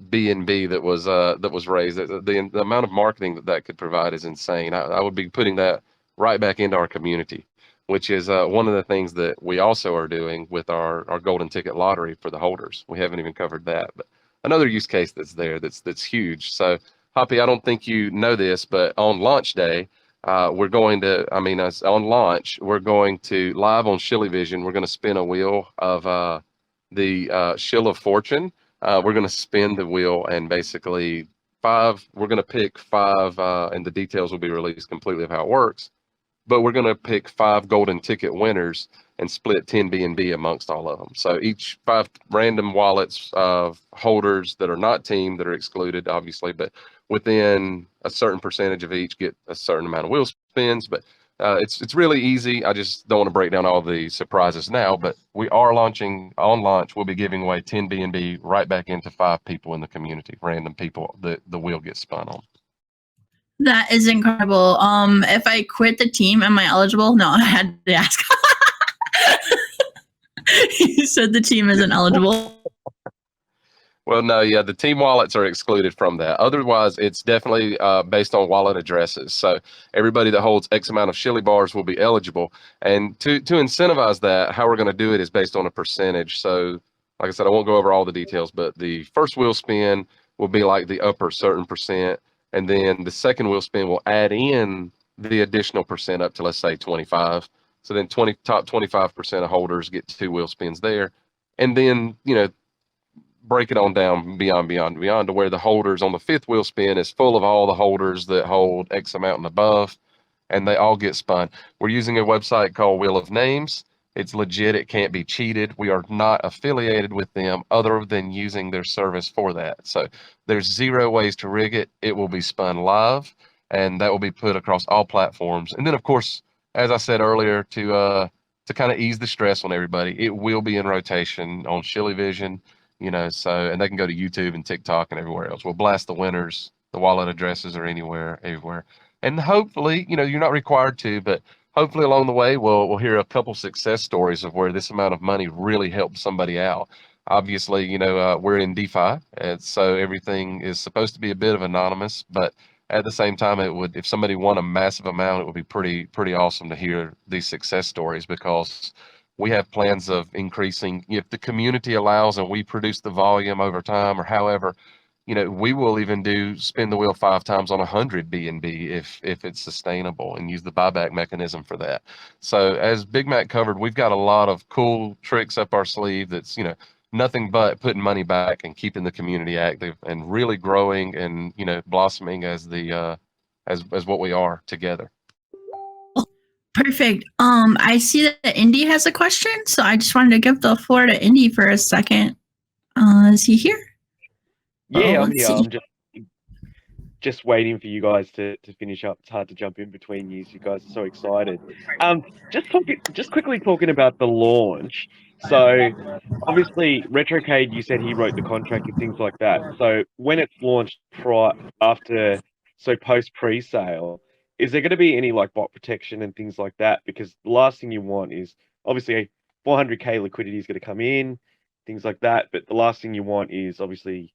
BNB that was raised. The amount of marketing that could provide is insane. I would be putting that right back into our community, which is one of the things that we also are doing with our golden ticket lottery for the holders. We haven't even covered that, but another use case that's there that's huge. So, Hoppy, I don't think you know this, but on launch day, we're going to, on launch, we're going to live on Shilly Vision. We're going to spin a wheel of the Shill of Fortune. We're going to spin the wheel and basically we're going to pick five, and the details will be released completely of how it works. But we're going to pick 5 golden ticket winners and split 10 BNB amongst all of them. So each 5 random wallets of holders that are not teamed, that are excluded, obviously, but within a certain percentage of each get a certain amount of wheel spins. But it's really easy. I just don't want to break down all the surprises now, but we are launching on launch. We'll be giving away 10 BNB right back into 5 people in the community, random people that the wheel gets spun on. That is incredible. If I quit the team, am I eligible? No, I had to ask. You said the team isn't eligible. Well, no, yeah, the team wallets are excluded from that. Otherwise, it's definitely based on wallet addresses. So everybody that holds X amount of Shilly bars will be eligible. And to incentivize that, how we're going to do it is based on a percentage. So, like I said, I won't go over all the details, but the first wheel spin will be like the upper certain percent. And then the second wheel spin will add in the additional percent up to, let's say, 25. So then top 25% of holders get 2 wheel spins there. And then, break it on down beyond to where the holders on the 5th wheel spin is full of all the holders that hold X amount and above, and they all get spun. We're using a website called Wheel of Names. It's legit. It can't be cheated. We are not affiliated with them other than using their service for that. So there's 0 ways to rig it. It will be spun live, and that will be put across all platforms. And then, of course, as I said earlier, to kind of ease the stress on everybody, it will be in rotation on Shilly Vision. And they can go to YouTube and TikTok and everywhere else. We'll blast the winners. The wallet addresses are everywhere. And hopefully, you're not required to, but hopefully along the way, we'll hear a couple success stories of where this amount of money really helped somebody out. Obviously, we're in DeFi, and so everything is supposed to be a bit of anonymous, but at the same time, if somebody won a massive amount, it would be pretty awesome to hear these success stories, because we have plans of increasing, if the community allows and we produce the volume over time, or however, we will even spin the wheel 5 times on 100 BNB if it's sustainable, and use the buyback mechanism for that. So as Big Mac covered, we've got a lot of cool tricks up our sleeve that's, nothing but putting money back and keeping the community active and really growing and, blossoming as as what we are together. Perfect. I see that Indy has a question, so I just wanted to give the floor to Indy for a second. Is he here? Yeah, I'm here. I'm just waiting for you guys to finish up. It's hard to jump in between you. You guys are so excited. Just quickly talking about the launch. So obviously, Retrocade, you said he wrote the contract and things like that. So when it's launched post pre-sale, is there going to be any like bot protection and things like that? Because the last thing you want is obviously 400k liquidity is going to come in, things like that. But the last thing you want is obviously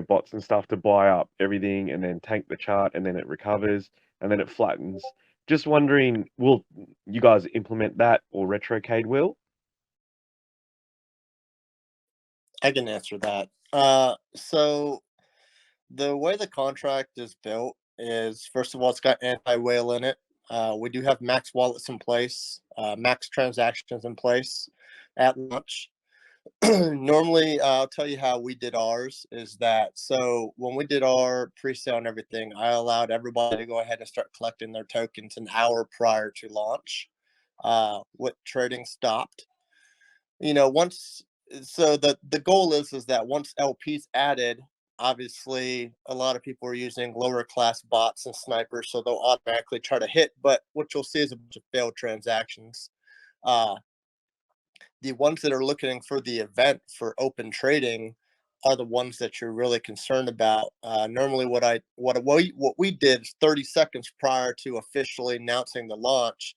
bots and stuff to buy up everything and then tank the chart, and then it recovers and then it flattens. Just wondering, will you guys implement that, or RetroCade will? I can answer that. So the way the contract is built is, first of all, it's got anti-whale in it. We do have max wallets in place, max transactions in place at launch. Normally, I'll tell you how we did ours is that, so when we did our pre-sale and everything, I allowed everybody to go ahead and start collecting their tokens an hour prior to launch. What trading stopped. Once, so the goal is that once LP's added, obviously a lot of people are using lower class bots and snipers, so they'll automatically try to hit. But what you'll see is a bunch of failed transactions. The ones that are looking for the event for open trading are the ones that you're really concerned about. Normally, what we did 30 seconds prior to officially announcing the launch,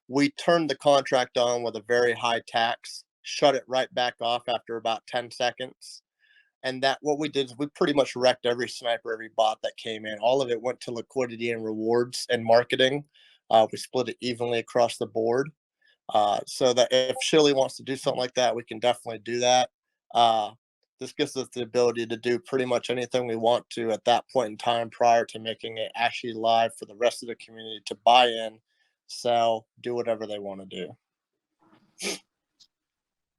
we turned the contract on with a very high tax, shut it right back off after about 10 seconds. And that what we did is we pretty much wrecked every sniper, every bot that came in. All of it went to liquidity and rewards and marketing. We split it evenly across the board. So that if Shilly wants to do something like that, we can definitely do that. This gives us the ability to do pretty much anything we want to at that point in time prior to making it actually live for the rest of the community to buy in, sell, do whatever they want to do.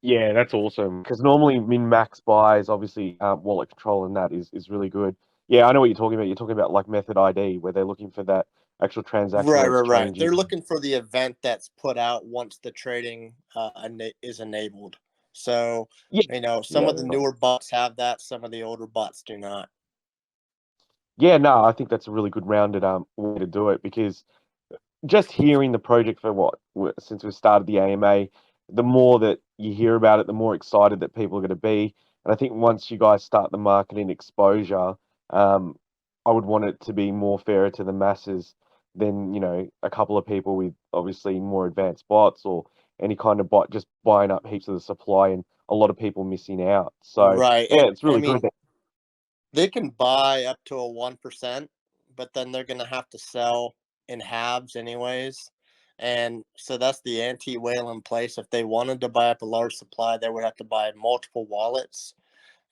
Yeah, that's awesome. Because normally min-max buys, obviously, wallet control and that is really good. Yeah, I know what you're talking about. You're talking about like Method ID, where they're looking for that actual transaction where it's Right. changing. They're looking for the event that's put out once the trading is enabled. So, Yeah, some yeah, of the newer bots have that, some of the older bots do not. yeah. No, I think that's a really good rounded way to do it, because just hearing the project for since we started the AMA, the more that you hear about it, the more excited that people are going to be. And I think once you guys start the marketing exposure, I would want it to be more fairer to the masses than, a couple of people with obviously more advanced bots, or any kind of bot just buying up heaps of the supply and a lot of people missing out. So Right. yeah, And it's really I mean, good. they can buy up to a 1%, but then they're going to have to sell in halves anyways. And so that's the anti-whale in place. If they wanted to buy up a large supply, they would have to buy multiple wallets.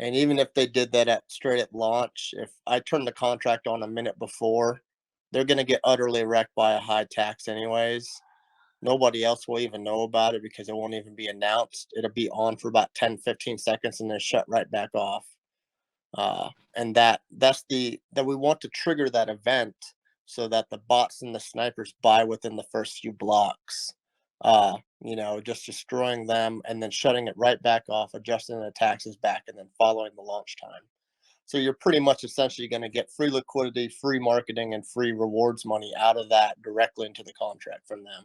And even if they did that straight at launch, if I turn the contract on a minute before, they're going to get utterly wrecked by a high tax anyways. Nobody else will even know about it because it won't even be announced. It'll be on for about 10, 15 seconds and then shut right back off. And that we want to trigger that event so that the bots and the snipers buy within the first few blocks. Just destroying them and then shutting it right back off, adjusting the taxes back, and then following the launch time. So you're pretty much essentially going to get free liquidity, free marketing, and free rewards money out of that directly into the contract from them.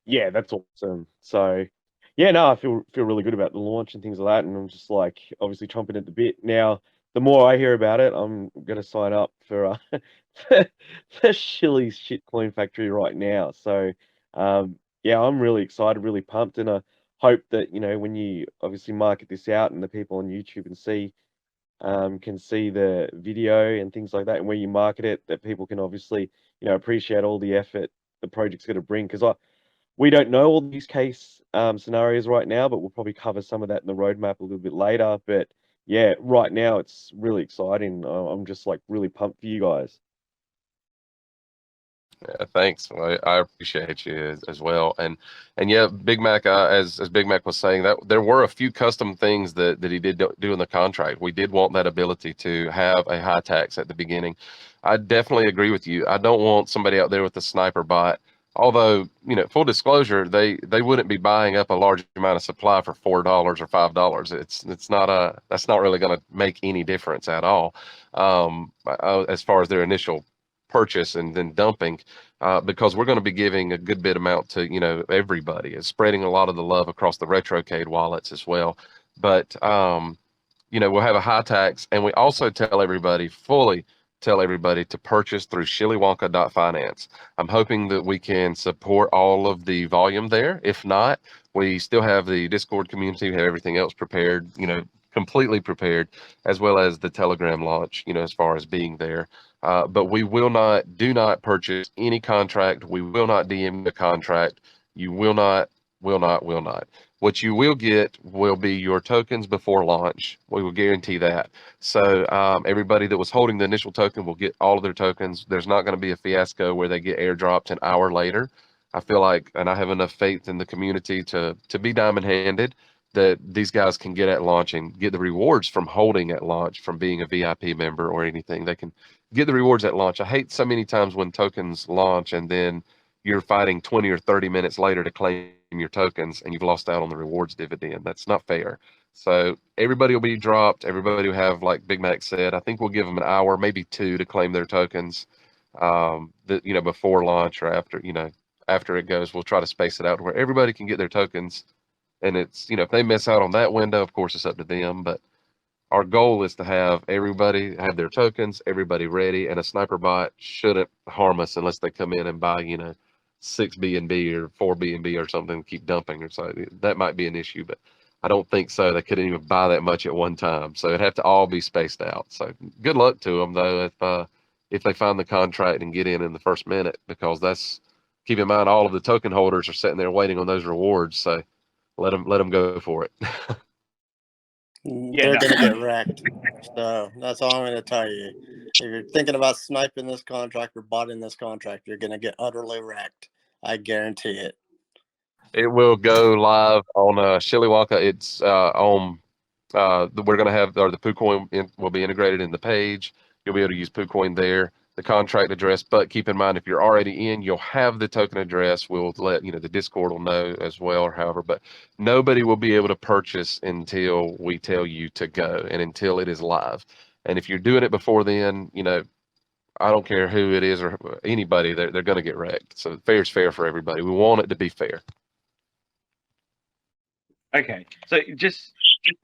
Yeah, that's awesome. So, yeah, no, I feel really good about the launch and things like that, and I'm just like obviously chomping at the bit. Now, the more I hear about it, I'm gonna sign up for for Shilly's shitcoin factory right now. So, yeah, I'm really excited, really pumped, and I hope that when you obviously market this out and the people on YouTube can see the video and things like that, and where you market it, that people can obviously appreciate all the effort the project's going to bring. Because we don't know all the use case scenarios right now, but we'll probably cover some of that in the roadmap a little bit later. But yeah, right now it's really exciting. I'm just like really pumped for you guys. Yeah, thanks. I appreciate you as well. And yeah, Big Mac, as Big Mac was saying, that there were a few custom things that he did do in the contract. We did want that ability to have a high tax at the beginning. I definitely agree with you. I don't want somebody out there with a sniper bot. Although, full disclosure, they wouldn't be buying up a large amount of supply for $4 or $5. That's not really going to make any difference at all, as far as their initial purchase and then dumping, because we're going to be giving a good bit amount to everybody. It's spreading a lot of the love across the RetroCade wallets as well. But we'll have a high tax, and we also fully tell everybody to purchase through shillywonka.finance. I'm hoping that we can support all of the volume there. If not, we still have the Discord community, we have everything else prepared, completely prepared, as well as the Telegram launch, as far as being there. But we do not purchase any contract. We will not DM the contract. You will not. What you will get will be your tokens before launch. We will guarantee that. So everybody that was holding the initial token will get all of their tokens. There's not going to be a fiasco where they get airdropped an hour later. I feel like, and I have enough faith in the community to be diamond-handed, that these guys can get at launch and get the rewards from holding at launch, from being a VIP member or anything. They can get the rewards at launch. I hate so many times when tokens launch and then you're fighting 20 or 30 minutes later to claim your tokens and you've lost out on the rewards dividend. That's not fair. So everybody will be dropped. Everybody will have, like Big Mac said, I think we'll give them an hour, maybe two, to claim their tokens. Before launch or after it goes, we'll try to space it out where everybody can get their tokens. And it's, if they miss out on that window, of course it's up to them. But our goal is to have everybody have their tokens, everybody ready, and a sniper bot shouldn't harm us unless they come in and buy, 6 BNB or 4 BNB or something, keep dumping or so. That might be an issue, but I don't think so. They couldn't even buy that much at one time. So it'd have to all be spaced out. So good luck to them, though, if they find the contract and get in the first minute, because keep in mind, all of the token holders are sitting there waiting on those rewards. So let them go for it. They're going to get wrecked. So that's all I'm going to tell you. If you're thinking about sniping this contract or botting this contract, you're going to get utterly wrecked. I guarantee it. It will go live on Shilly Wonka. It's on. We're going to have, or the tcoin will be integrated in the page. You'll be able to use tcoin there, the contract address. But keep in mind, if you're already in, you'll have the token address. We'll let the Discord will know as well, or however. But nobody will be able to purchase until we tell you to go and until it is live. And if you're doing it before then, I don't care who it is or anybody, they're going to get wrecked. So fair is fair for everybody. We want it to be fair. Okay, so just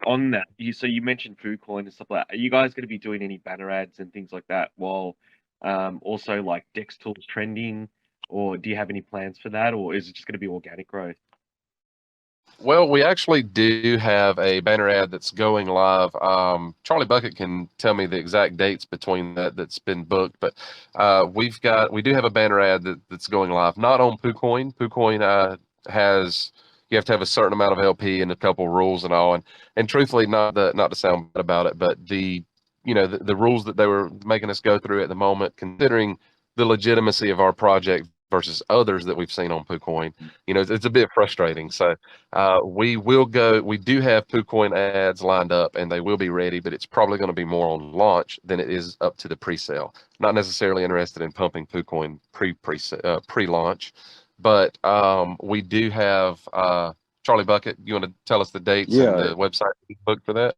on that, you mentioned tcoin and stuff like that. Are you guys going to be doing any banner ads and things like that while also like Dex Tools trending, or do you have any plans for that, or is it just going to be organic growth? Well, we actually do have a banner ad that's going live. Charlie Bucket can tell me the exact dates between that's been booked, but we do have a banner ad that's going live, not on tcoin. tcoin you have to have a certain amount of LP and a couple rules and all, and truthfully, not to sound bad about it, but the rules that they were making us go through at the moment, considering the legitimacy of our project versus others that we've seen on tcoin, it's a bit frustrating. So we do have tcoin ads lined up and they will be ready, but it's probably going to be more on launch than it is up to the pre-sale. Not necessarily interested in pumping tcoin pre-launch, but we do have Charlie Bucket. You want to tell us the dates and the website booked for that?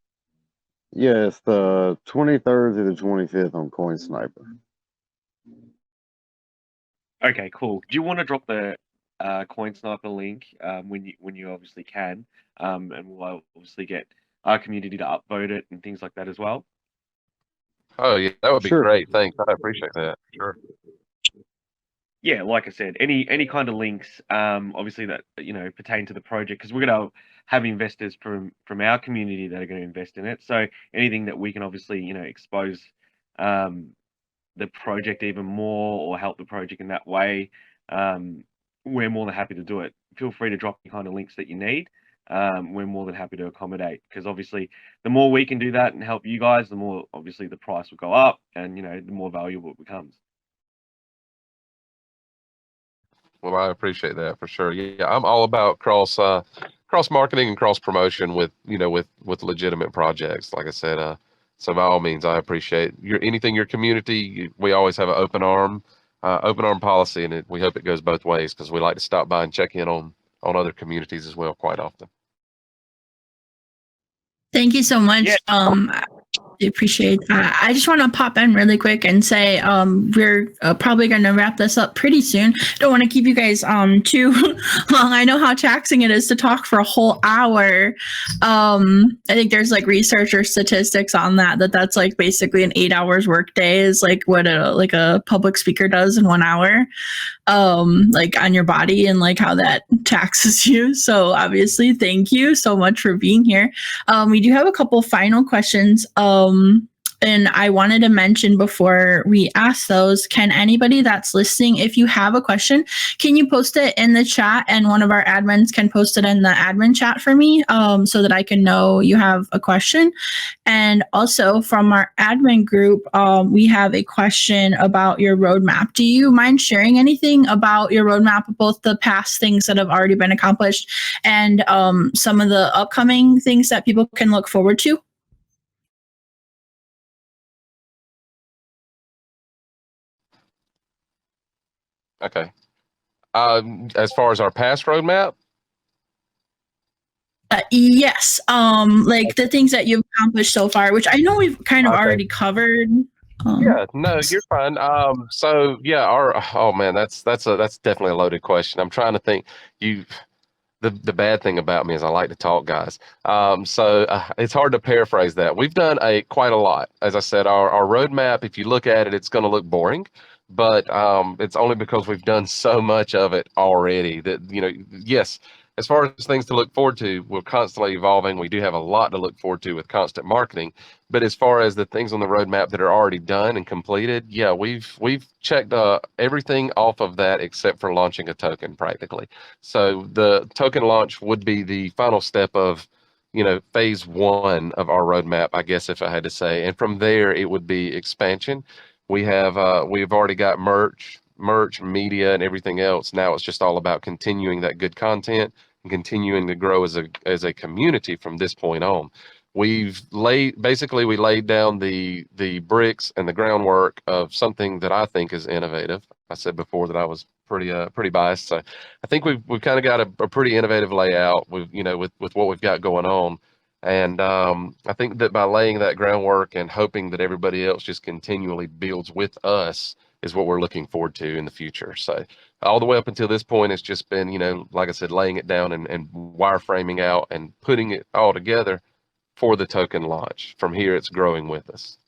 Yeah, it's the 23rd to the 25th on Coin Sniper. Okay, cool. Do you want to drop the Coin Sniper link when you obviously can, and we'll obviously get our community to upvote it and things like that as well? Oh yeah, that would be Sure. great. Thanks, I appreciate that. Sure. Yeah, like I said, any kind of links, obviously that pertain to the project, because we're going to have investors from our community that are going to invest in it. So anything that we can obviously expose the project even more or help the project in that way, we're more than happy to do it. Feel free to drop the kind of links that you need. We're more than happy to accommodate, because obviously the more we can do that and help you guys, the more obviously the price will go up, and the more valuable it becomes. Well, I appreciate that for sure. Yeah, I'm all about cross marketing and cross promotion with legitimate projects. Like I said, so by all means, I appreciate anything your community. We always have an open arm policy, and we hope it goes both ways, because we like to stop by and check in on other communities as well quite often. Thank you so much. Yeah. really appreciate that. I just want to pop in really quick and say we're probably going to wrap this up pretty soon. Don't want to keep you guys too long. I know how taxing it is to talk for a whole hour. I think there's like research or statistics on that's like basically an 8 hours work day is like what a public speaker does in 1 hour, like on your body and like how that taxes you. So obviously, thank you so much for being here. We do have a couple final questions. And I wanted to mention before we ask those, can anybody that's listening, if you have a question, can you post it in the chat and one of our admins can post it in the admin chat for me so that I can know you have a question. And also from our admin group, we have a question about your roadmap. Do you mind sharing anything about your roadmap, both the past things that have already been accomplished and some of the upcoming things that people can look forward to? Okay. As far as our past roadmap, yes. Like the things that you've accomplished so far, which I know we've kind of Okay. already covered. yeah, no, you're fine. So yeah, oh man, that's definitely a loaded question. I'm trying to think. The bad thing about me is I like to talk, guys. So it's hard to paraphrase that. We've done quite a lot. As I said, our roadmap, if you look at it, it's going to look boring, but it's only because we've done so much of it already that, yes, as far as things to look forward to, we're constantly evolving. We do have a lot to look forward to with constant marketing. But as far as the things on the roadmap that are already done and completed, yeah, we've checked everything off of that except for launching a token practically. So the token launch would be the final step of, phase one of our roadmap, I guess, if I had to say. And from there, it would be expansion. We've already got merch, media, and everything else. Now it's just all about continuing that good content and continuing to grow as a community from this point on. We laid down the bricks and the groundwork of something that I think is innovative. I said before that I was pretty biased, so I think we've kind of got a pretty innovative layout with what we've got going on. And I think that by laying that groundwork and hoping that everybody else just continually builds with us is what we're looking forward to in the future. So all the way up until this point, it's just been, like I said, laying it down and wireframing out and putting it all together for the token launch. From here, it's growing with us.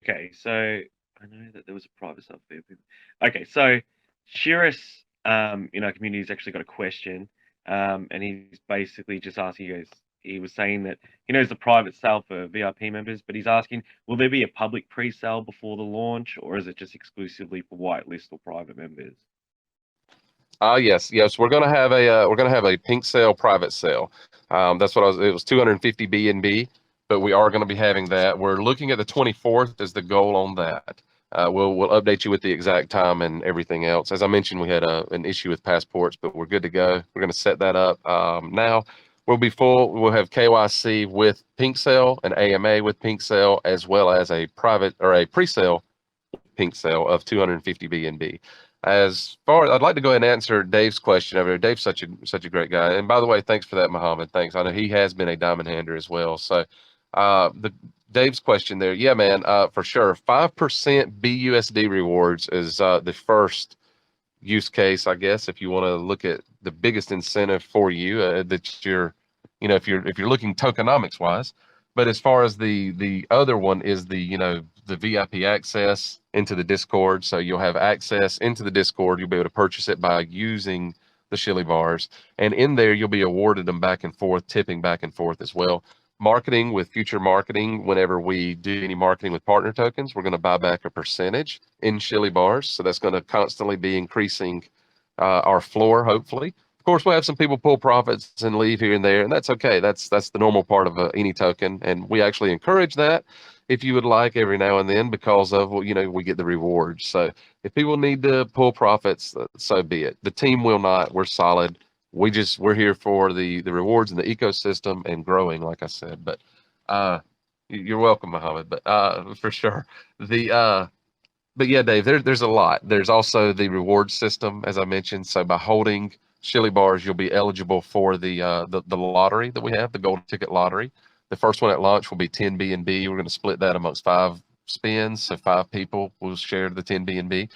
Okay, so I know that there was a private stuff there. Okay, so Shiris in our community has actually got a question, and he's basically just asking you guys. He was saying that he knows the private sale for VIP members, but he's asking, will there be a public pre-sale before the launch, or is it just exclusively for whitelist or private members? Yes. We're gonna have a pink sale, private sale. That's what it was 250 BNB, but we are going to be having that. We're looking at the 24th as the goal on that. We'll update you with the exact time and everything else. As I mentioned, we had an issue with passports, but we're good to go. We're going to set that up now. We'll be full. We'll have KYC with pink sale and AMA with pink sale, as well as a private or a pre-sale pink sale of 250 BNB. As far as I'd like to go ahead and answer Dave's question over there. Dave's such a great guy. And by the way, thanks for that, Muhammad. Thanks. I know he has been a diamond hander as well. So the Dave's question there. Yeah, man, for sure. 5% BUSD rewards is the first use case, I guess, if you want to look at the biggest incentive for you that you're, if you're looking tokenomics wise. But as far as the other one is the VIP access into the Discord. So you'll have access into the Discord. You'll be able to purchase it by using the Shilly bars. And in there, you'll be awarded them back and forth, tipping back and forth as well. Marketing with future marketing, whenever we do any marketing with partner tokens, we're going to buy back a percentage in Shilly bars. So that's going to constantly be increasing our floor, hopefully. Of course, we'll have some people pull profits and leave here and there, and that's okay. That's the normal part of any token, and we actually encourage that if you would like every now and then because of, we get the rewards. So if people need to pull profits, so be it. The team will not. We're solid. We're here for the rewards and the ecosystem and growing, like I said. But you're welcome, Muhammad. But for sure, but yeah, Dave, there's a lot. There's also the reward system, as I mentioned. So by holding Shilly bars, you'll be eligible for the lottery that we have, the golden ticket lottery. The first one at launch will be 10 BNB. We're going to split that amongst 5 spins, so 5 people will share the 10 BNB,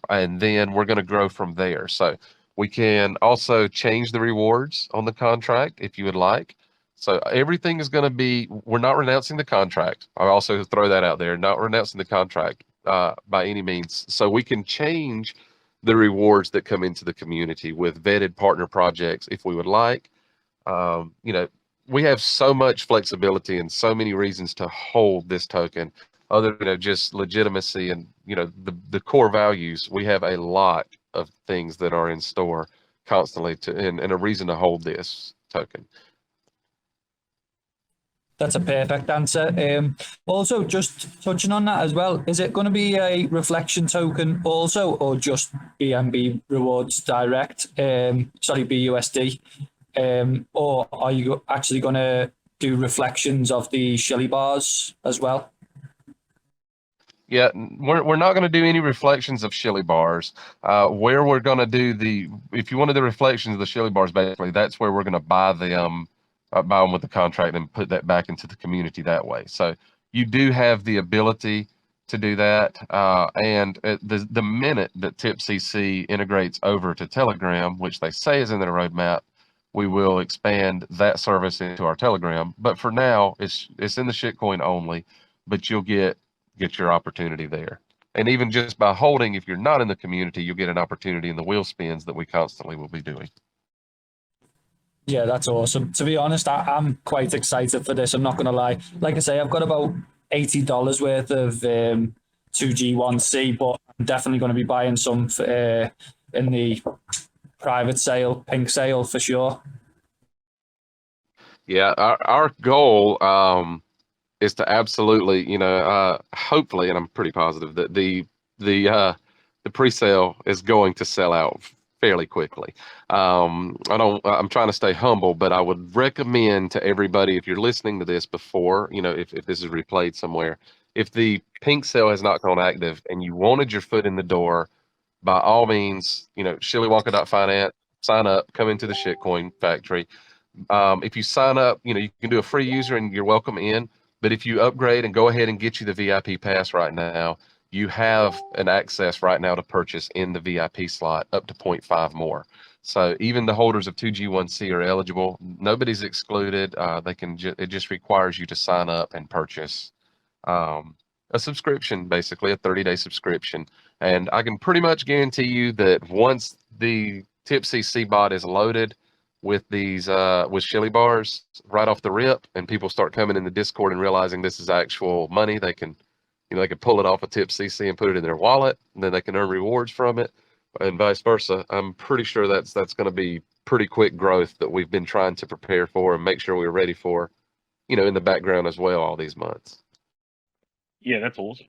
and then we're going to grow from there. So we can also change the rewards on the contract if you would like. So everything is going to be. We're not renouncing the contract. I'll also throw that out there. Not renouncing the contract by any means. So we can change the rewards that come into the community with vetted partner projects if we would like. We have so much flexibility and so many reasons to hold this token other than just legitimacy and the core values. We have a lot of things that are in store constantly and a reason to hold this token. That's a perfect answer. Also, just touching on that as well, is it going to be a reflection token also, or just BNB rewards direct? Sorry, BUSD. Or are you actually going to do reflections of the Shilly bars as well? Yeah, we're not going to do any reflections of Shilly bars. Where we're going to do if you want to do reflections of the Shilly bars, basically, that's where we're going to buy them with the contract and put that back into the community that way. So you do have the ability to do that. And the minute that TipCC integrates over to Telegram, which they say is in their roadmap, we will expand that service into our Telegram. But for now, it's in the shitcoin only, but you'll get your opportunity there. And even just by holding, if you're not in the community, you'll get an opportunity in the wheel spins that we constantly will be doing. Yeah, that's awesome. To be honest, I'm quite excited for this. I'm not going to lie. Like I say, I've got about $80 worth of 2G1C, but I'm definitely going to be buying some in the private sale, pink sale for sure. Yeah, our goal is to absolutely, hopefully, and I'm pretty positive that the pre-sale is going to sell out fairly quickly. I'm trying to stay humble, but I would recommend to everybody, if you're listening to this before, if this is replayed somewhere, if the pink sale has not gone active and you wanted your foot in the door, by all means, shillywonka.finance, sign up, come into the shitcoin factory. If you sign up, you can do a free user and you're welcome in. But if you upgrade and go ahead and get you the VIP pass right now, you have an access right now to purchase in the VIP slot up to 0.5 more. So even the holders of 2G1C are eligible. Nobody's excluded. It just requires you to sign up and purchase a subscription, basically a 30-day subscription. And I can pretty much guarantee you that once the TipCC bot is loaded with these with Shilly bars right off the rip, and people start coming in the Discord and realizing this is actual money, they can pull it off of TipCC and put it in their wallet, and then they can earn rewards from it, and vice versa. I'm pretty sure that's going to be pretty quick growth that we've been trying to prepare for and make sure we're ready for, in the background as well all these months. Yeah, that's awesome.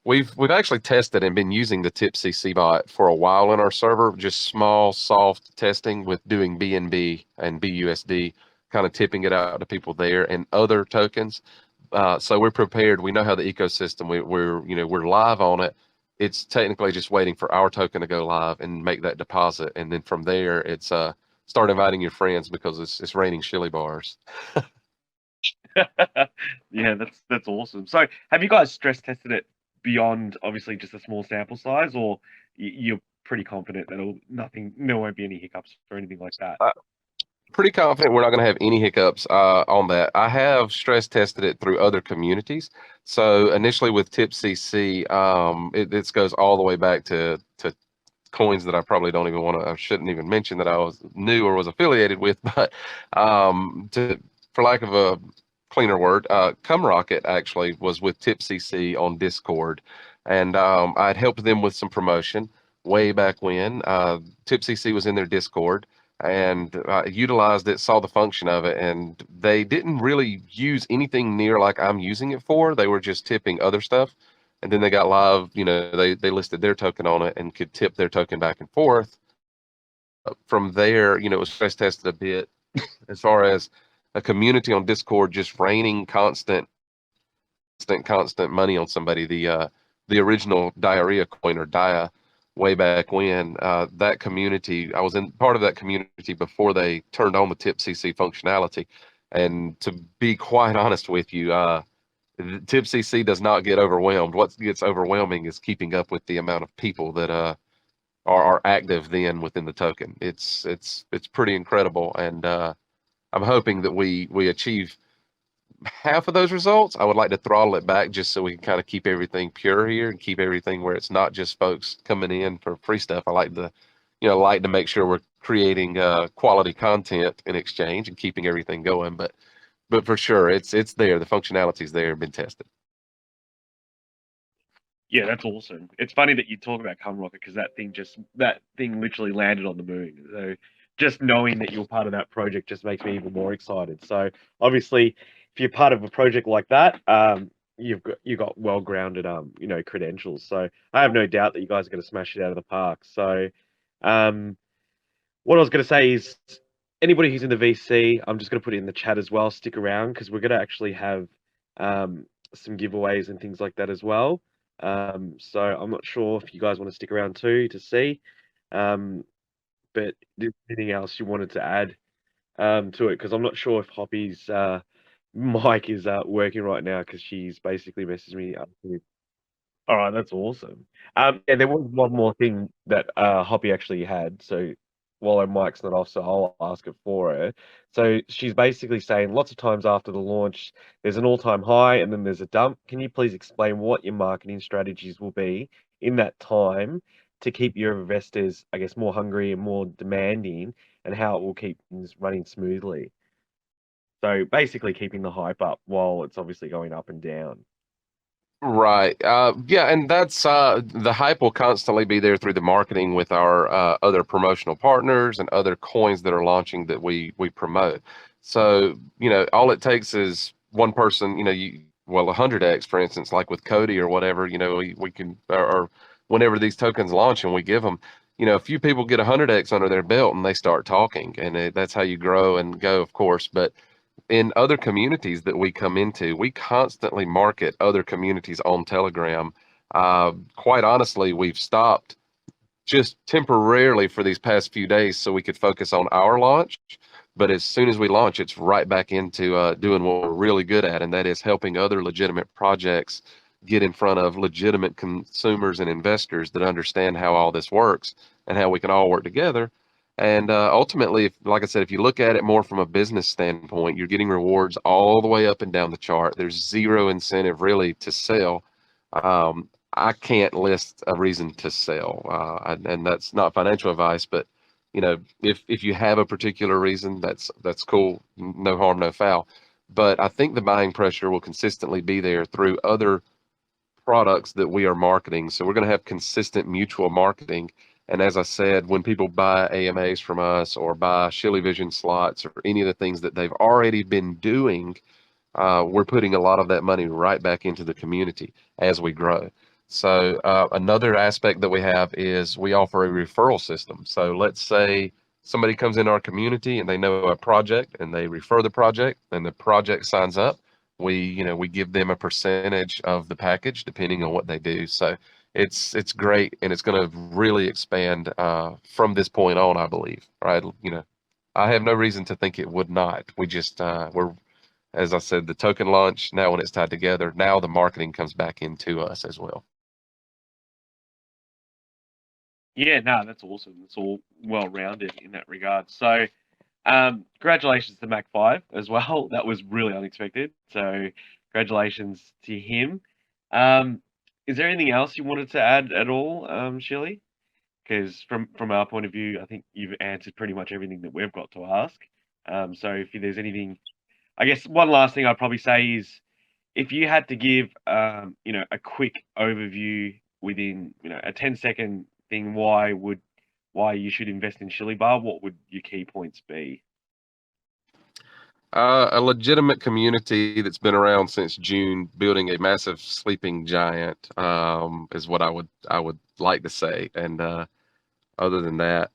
We've actually tested and been using the TipCC bot for a while in our server, just small, soft testing with doing BNB and BUSD, kind of tipping it out to people there and other tokens. So we're prepared. We know how the ecosystem. We're live on it. It's technically just waiting for our token to go live and make that deposit, and then from there, it's start inviting your friends because it's raining Shilly bars. Yeah, that's awesome. So, have you guys stress tested it beyond obviously just a small sample size, or you're pretty confident that there won't be any hiccups or anything like that? Pretty confident we're not going to have any hiccups on that. I have stress tested it through other communities. So initially with TipCC, it goes all the way back to coins that I probably I shouldn't even mention that I knew or was affiliated with, but for lack of a cleaner word, Cumrocket actually was with TipCC on Discord, and I'd helped them with some promotion way back when. TipCC was in their Discord, and utilized it, saw the function of it, and they didn't really use anything near like I'm using it for. They were just tipping other stuff, and then they got live. They listed their token on it and could tip their token back and forth. From there, it was stress tested a bit as far as a community on Discord just raining constant money on somebody. The original diarrhea coin, or DIA, way back when. That community, I was in part of that community before they turned on the TipCC functionality. And to be quite honest with you, TipCC does not get overwhelmed. What gets overwhelming is keeping up with the amount of people that are active then within the token. It's pretty incredible, and I'm hoping that we achieve half of those results. I would like to throttle it back just so we can kind of keep everything pure here and keep everything where it's not just folks coming in for free stuff. I like to, like to make sure we're creating quality content in exchange and keeping everything going. But for sure, it's there. The functionality's there, been tested. Yeah, that's awesome. It's funny that you talk about Cum Rocket because that thing literally landed on the moon. So just knowing that you're part of that project just makes me even more excited. So obviously, if you're part of a project like that, you've got well-grounded credentials. So I have no doubt that you guys are going to smash it out of the park. So what I was going to say is anybody who's in the VC, I'm just going to put it in the chat as well. Stick around because we're going to actually have some giveaways and things like that as well. So I'm not sure if you guys want to stick around too to see. But anything else you wanted to add to it? Because I'm not sure if Hoppy's mic is working right now because she's basically messaged me up. All right, that's awesome. Yeah, there was one more thing that Hoppy actually had. So while her mic's not off, so I'll ask it for her. So she's basically saying lots of times after the launch, there's an all-time high and then there's a dump. Can you please explain what your marketing strategies will be in that time to keep your investors, I guess, more hungry and more demanding, and how it will keep things running smoothly? So basically keeping the hype up while it's obviously going up and down. Right. Yeah, and that's the hype will constantly be there through the marketing with our other promotional partners and other coins that are launching that we promote. So, all it takes is one person, 100x, for instance, like with Cody or whatever, we can, or whenever these tokens launch and we give them, a few people get 100x under their belt and they start talking, and that's how you grow and go, of course. But in other communities that we come into, we constantly market other communities on Telegram. Quite honestly, we've stopped just temporarily for these past few days so we could focus on our launch. But as soon as we launch, it's right back into doing what we're really good at, and that is helping other legitimate projects get in front of legitimate consumers and investors that understand how all this works and how we can all work together. And ultimately, like I said, if you look at it more from a business standpoint, you're getting rewards all the way up and down the chart. There's zero incentive really to sell. I can't list a reason to sell, and that's not financial advice, but if you have a particular reason, that's cool. No harm, no foul. But I think the buying pressure will consistently be there through other products that we are marketing. So we're going to have consistent mutual marketing. And as I said, when people buy AMAs from us or buy Shilly Vision slots or any of the things that they've already been doing, we're putting a lot of that money right back into the community as we grow. So another aspect that we have is we offer a referral system. So let's say somebody comes in our community and they know a project and they refer the project and the project signs up. We give them a percentage of the package depending on what they do. So it's great, and it's going to really expand from this point on, I believe. Right? I have no reason to think it would not. We just we're, as I said, the token launch now when it's tied together. Now the marketing comes back into us as well. Yeah, no, that's awesome. It's all well-rounded in that regard. So, congratulations to Mac 5 as well. That was really unexpected. So, congratulations to him. Is there anything else you wanted to add at all, Shilly? Because from our point of view, I think you've answered pretty much everything that we've got to ask. So, if there's anything, I guess one last thing I'd probably say is if you had to give, a quick overview within, a 10-second thing, why you should invest in Shilly Bar, what would your key points be? A legitimate community that's been around since June, building a massive sleeping giant, is what I would like to say. And other than that,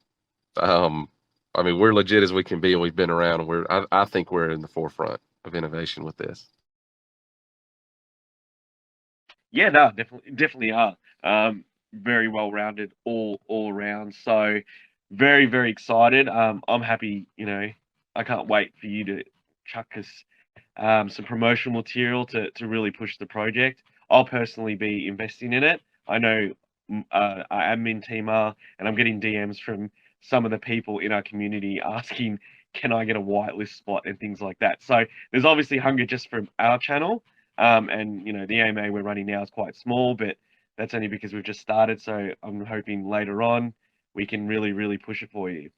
we're legit as we can be, and we've been around, and I think we're in the forefront of innovation with this. Yeah, no, definitely are. very well rounded all around. So very, very excited. I'm happy. I can't wait for you to chuck us some promotional material to really push the project. I'll personally be investing in it. I know our admin team are, and I'm getting DMs from some of the people in our community asking, can I get a whitelist spot and things like that. So there's obviously hunger just from our channel. And the AMA we're running now is quite small, but that's only because we've just started. So I'm hoping later on we can really, really push it for you.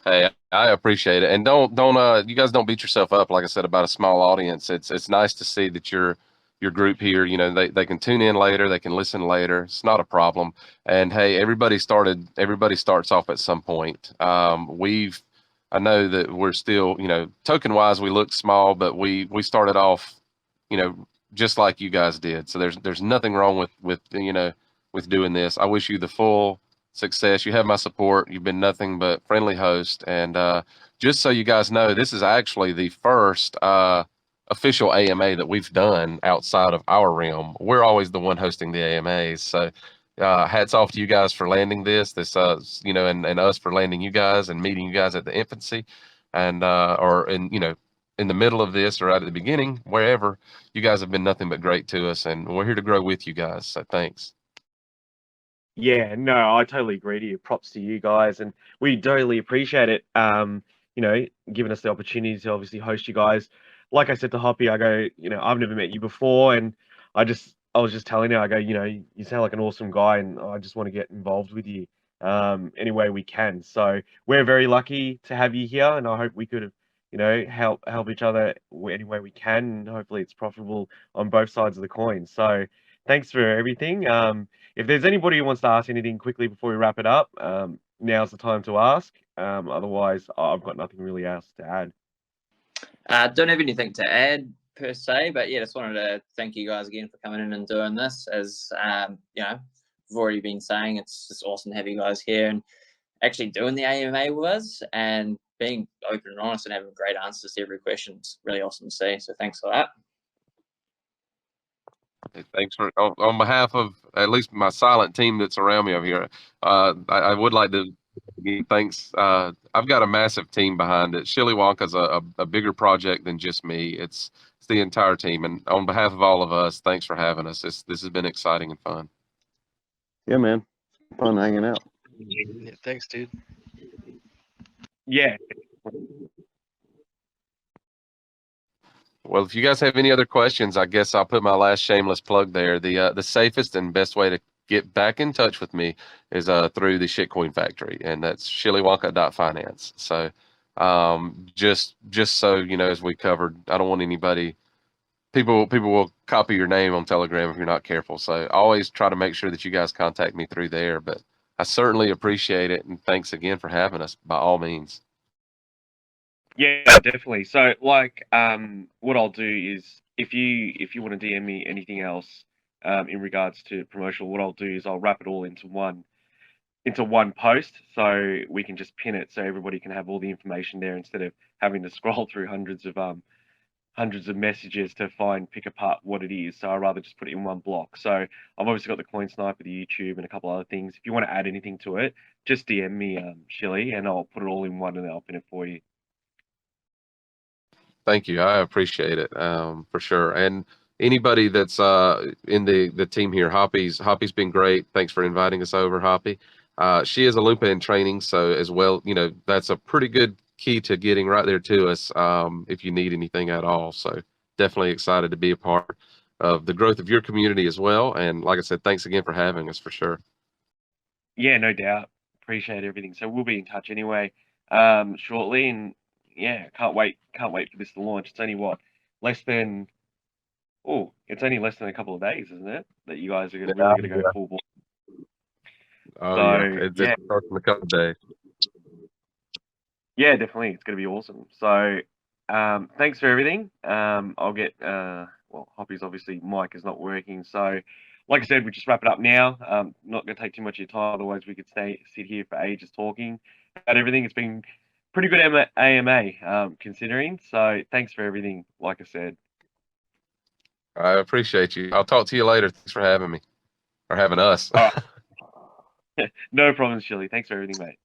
Hey, I appreciate it, and don't you guys don't beat yourself up. Like I said about a small audience, it's nice to see that your group here, they can tune in later, they can listen later. It's not a problem. And hey, everybody starts off at some point. I know that we're still, token wise, we look small, but we started off, just like you guys did. So there's nothing wrong with doing this. I wish you the full success. You have my support. You've been nothing but friendly host. And just so you guys know, this is actually the first official AMA that we've done outside of our realm. We're always the one hosting the AMAs. So hats off to you guys for landing this, and us for landing you guys and meeting you guys at the infancy and or in the middle of this or right at the beginning, wherever. You guys have been nothing but great to us, and we're here to grow with you guys. So thanks. Yeah, no, I totally agree to you. Props to you guys, and we totally appreciate it. Giving us the opportunity to obviously host you guys. Like I said to Hoppy, I go, I've never met you before, and I was just telling her, I go, you sound like an awesome guy, and I just want to get involved with you, any way we can. So we're very lucky to have you here, and I hope we could, help each other any way we can, and hopefully it's profitable on both sides of the coin. So thanks for everything. If there's anybody who wants to ask anything quickly before we wrap it up, now's the time to ask. Otherwise, I've got nothing really else to add. Don't have anything to add per se, but yeah, just wanted to thank you guys again for coming in and doing this. As we've already been saying, it's just awesome to have you guys here and actually doing the AMA with us and being open and honest and having great answers to every question. It's really awesome to see. So thanks for that. Thanks for on behalf of at least my silent team that's around me over here. I would like to give thanks. I've got a massive team behind it. Shilly Wonka's a bigger project than just me. It's the entire team, and on behalf of all of us, thanks for having us. This has been exciting and fun. Yeah, man, fun hanging out. Yeah, thanks, dude. Yeah. Well, if you guys have any other questions, I guess I'll put my last shameless plug there. The safest and best way to get back in touch with me is through the Shitcoin Factory, and that's shillywonka.finance. So just so as we covered, I don't want anybody. People will copy your name on Telegram if you're not careful. So always try to make sure that you guys contact me through there. But I certainly appreciate it, and thanks again for having us. By all means. Yeah, definitely. So what I'll do is if you want to DM me anything else in regards to promotional, what I'll do is I'll wrap it all into one post so we can just pin it so everybody can have all the information there instead of having to scroll through hundreds of messages to pick apart what it is. So I'd rather just put it in one block. So I've obviously got the Coin Sniper, the YouTube, and a couple other things. If you want to add anything to it, just DM me, Shilly, and I'll put it all in one and I'll pin it for you. Thank you. I appreciate it for sure. And anybody that's in the team here, Hoppy's been great. Thanks for inviting us over, Hoppy. She is a Lupa in training, so as well, that's a pretty good key to getting right there to us if you need anything at all. So definitely excited to be a part of the growth of your community as well. And like I said, thanks again for having us for sure. Yeah, no doubt. Appreciate everything. So we'll be in touch anyway shortly, and yeah, can't wait for this to launch. It's only less than a couple of days, isn't it? That you guys are really going to go full ball. Oh, so, yeah. It's starting in a couple of days. Yeah, definitely. It's going to be awesome. So thanks for everything. I'll get, Hoppy's obviously mic is not working. So like I said, we just wrap it up now. Not going to take too much of your time. Otherwise, we could sit here for ages talking about everything. It's been pretty good AMA considering. So thanks for everything, like I said. I appreciate you. I'll talk to you later. Thanks for having me. or having us. Oh. No problem, Shilly. Thanks for everything, mate.